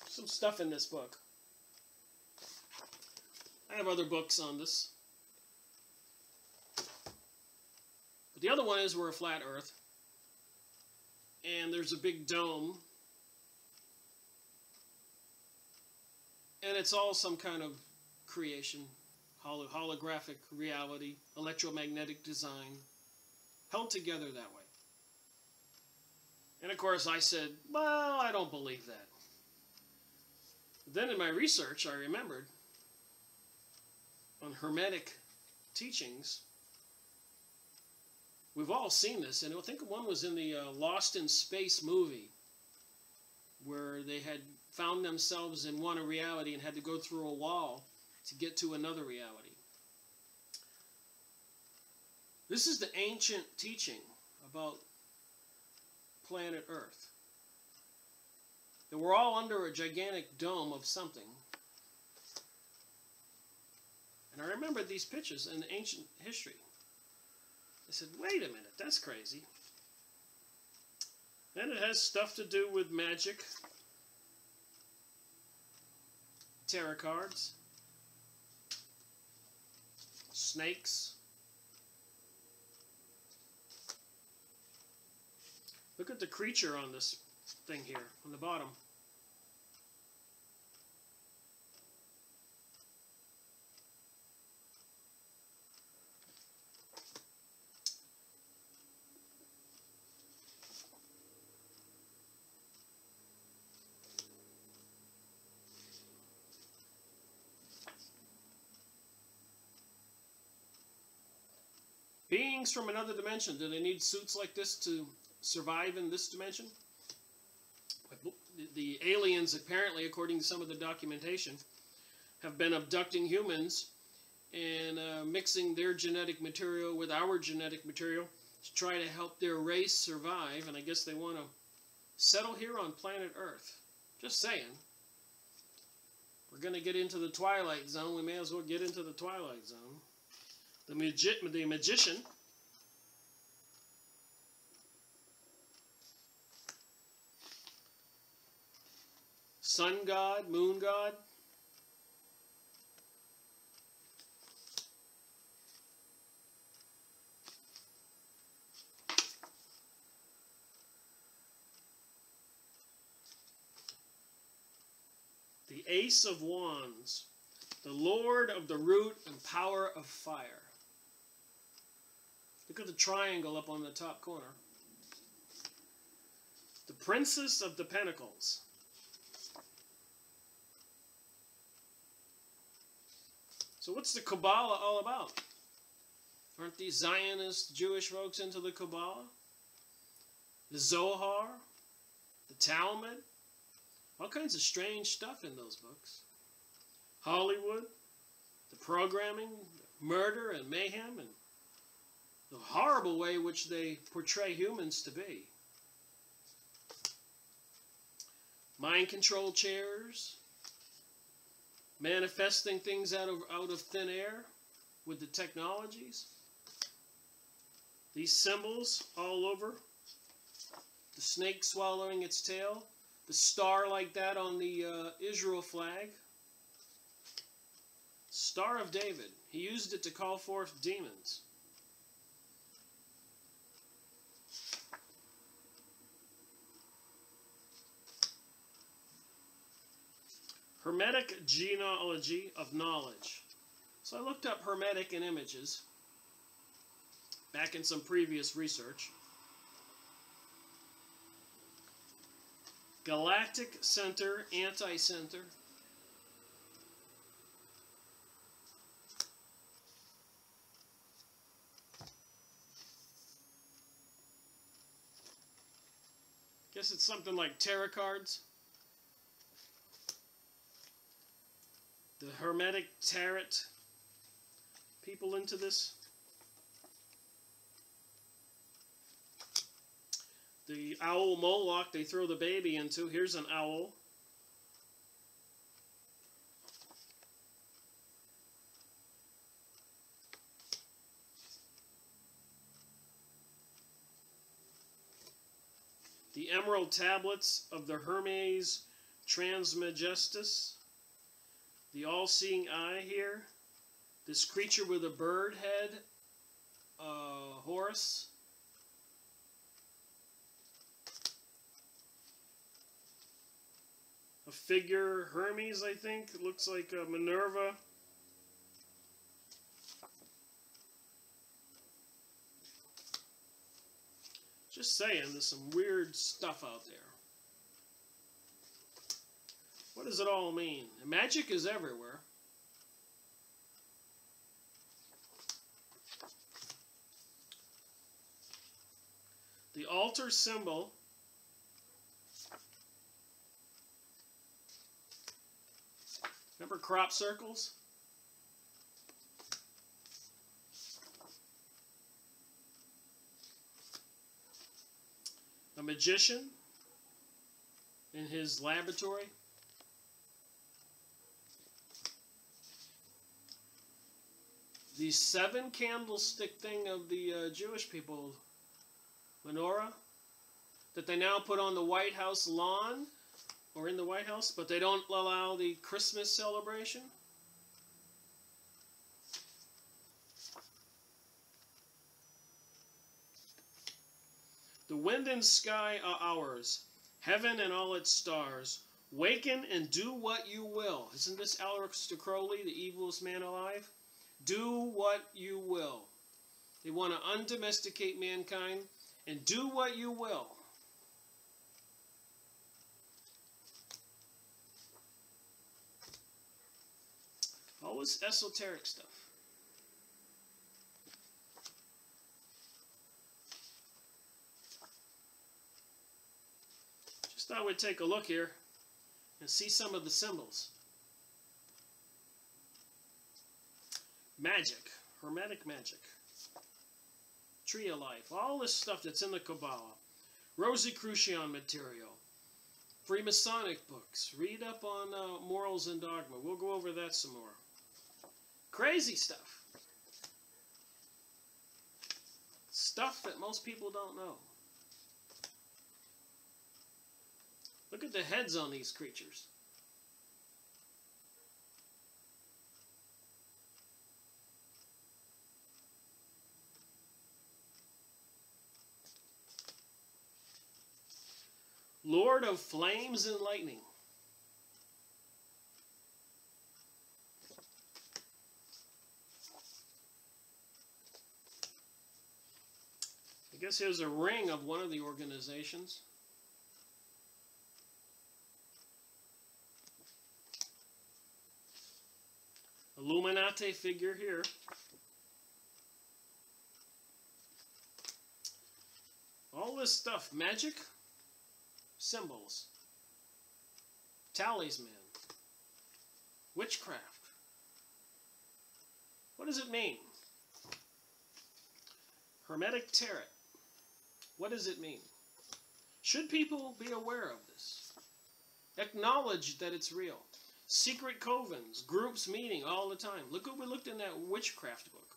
Some stuff in this book. I have other books on this. But the other one is we're a flat Earth. And there's a big dome. And it's all some kind of creation. Holographic reality. Electromagnetic design. Held together that way. And of course I said, well, I don't believe that. Then in my research, I remembered on Hermetic teachings, we've all seen this, and I think one was in the Lost in Space movie, where they had found themselves in one reality and had to go through a wall to get to another reality. This is the ancient teaching about planet Earth. That we're all under a gigantic dome of something. And I remember these pictures in ancient history. I said, wait a minute, that's crazy. And it has stuff to do with magic, tarot cards, snakes. Look at the creature on this thing here, on the bottom. Beings from another dimension, do they need suits like this to survive in this dimension? The aliens, apparently, according to some of the documentation, have been abducting humans and mixing their genetic material with our genetic material to try to help their race survive. And I guess they want to settle here on planet Earth. Just saying. We're going to get into the Twilight Zone. We may as well get into the Twilight Zone. The magician. Sun god, moon god. The Ace of Wands. The Lord of the root and power of fire. Look at the triangle up on the top corner. The Princess of the Pentacles. So what's the Kabbalah all about? Aren't these Zionist Jewish folks into the Kabbalah? The Zohar? The Talmud? All kinds of strange stuff in those books. Hollywood? The programming? Murder and mayhem? And the horrible way which they portray humans to be. Mind control chairs. Manifesting things out of thin air with the technologies. These symbols all over. The snake swallowing its tail. The star like that on the Israel flag. Star of David. He used it to call forth demons. Hermetic genealogy of knowledge. So I looked up Hermetic in images back in some previous research. Galactic center, anti-center. Guess it's something like tarot cards. The Hermetic tarot people into this. The owl Moloch they throw the baby into. Here's an owl. The emerald tablets of the Hermes Trismegistus. The all-seeing eye here. This creature with a bird head, Horus. A figure, Hermes, I think. It looks like Minerva. Just saying, there's some weird stuff out there. What does it all mean? Magic is everywhere. The altar symbol. Remember crop circles? A magician in his laboratory. The 7 candlestick thing of the Jewish people, menorah, that they now put on the White House lawn, or in the White House, but they don't allow the Christmas celebration. The wind and sky are ours, heaven and all its stars. Waken and do what you will. Isn't this Aleister Crowley, the evilest man alive? Do what you will. They want to undomesticate mankind, and do what you will. All this esoteric stuff. Just thought we'd take a look here and see some of the symbols. Magic, Hermetic magic, Tree of Life, all this stuff that's in the Kabbalah, Rosicrucian material, Freemasonic books. Read up on morals and dogma. We'll go over that some more. Crazy stuff. Stuff that most people don't know. Look at the heads on these creatures. Lord of flames and lightning. I guess here's a ring of one of the organizations. Illuminati figure here. All this stuff, magic, symbols, talisman, witchcraft. What does it mean? Hermetic tarot. What does it mean? Should people be aware of this? Acknowledge that it's real. Secret covens, groups meeting all the time. Look what we looked in that witchcraft book.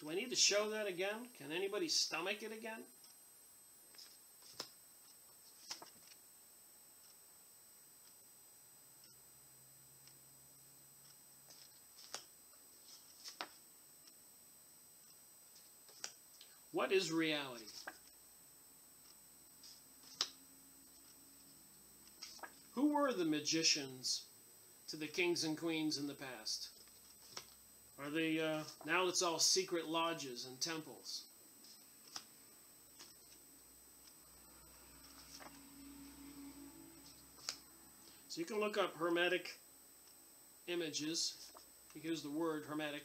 Do I need to show that again? Can anybody stomach it again? What is reality? Who were the magicians to the kings and queens in the past? Are they, now it's all secret lodges and temples. So you can look up Hermetic images. Here's the word Hermetic.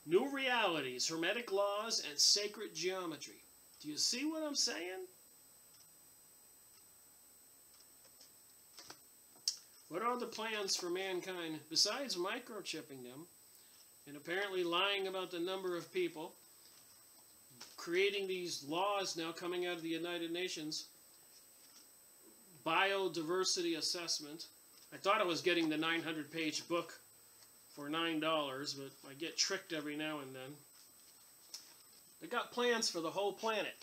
New realities, Hermetic laws, and sacred geometry. Do you see what I'm saying? What are the plans for mankind besides microchipping them and apparently lying about the number of people, creating these laws now coming out of the United Nations, biodiversity assessment? I thought I was getting the 900-page book for $9, but I get tricked every now and then. They got plans for the whole planet.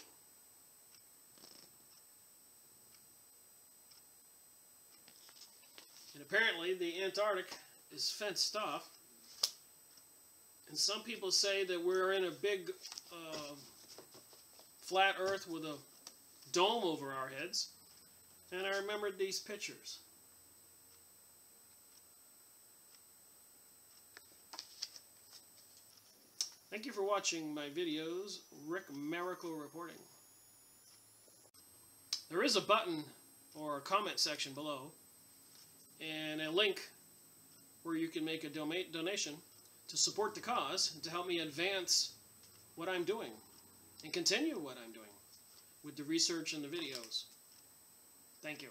apparently the Antarctic is fenced off. And some people say that we're in a big flat Earth with a dome over our heads. And I remembered these pictures. Thank you for watching my videos, Rick Miracle Reporting. There is a button or a comment section below and a link where you can make a donation to support the cause and to help me advance what I'm doing and continue what I'm doing with the research and the videos. Thank you.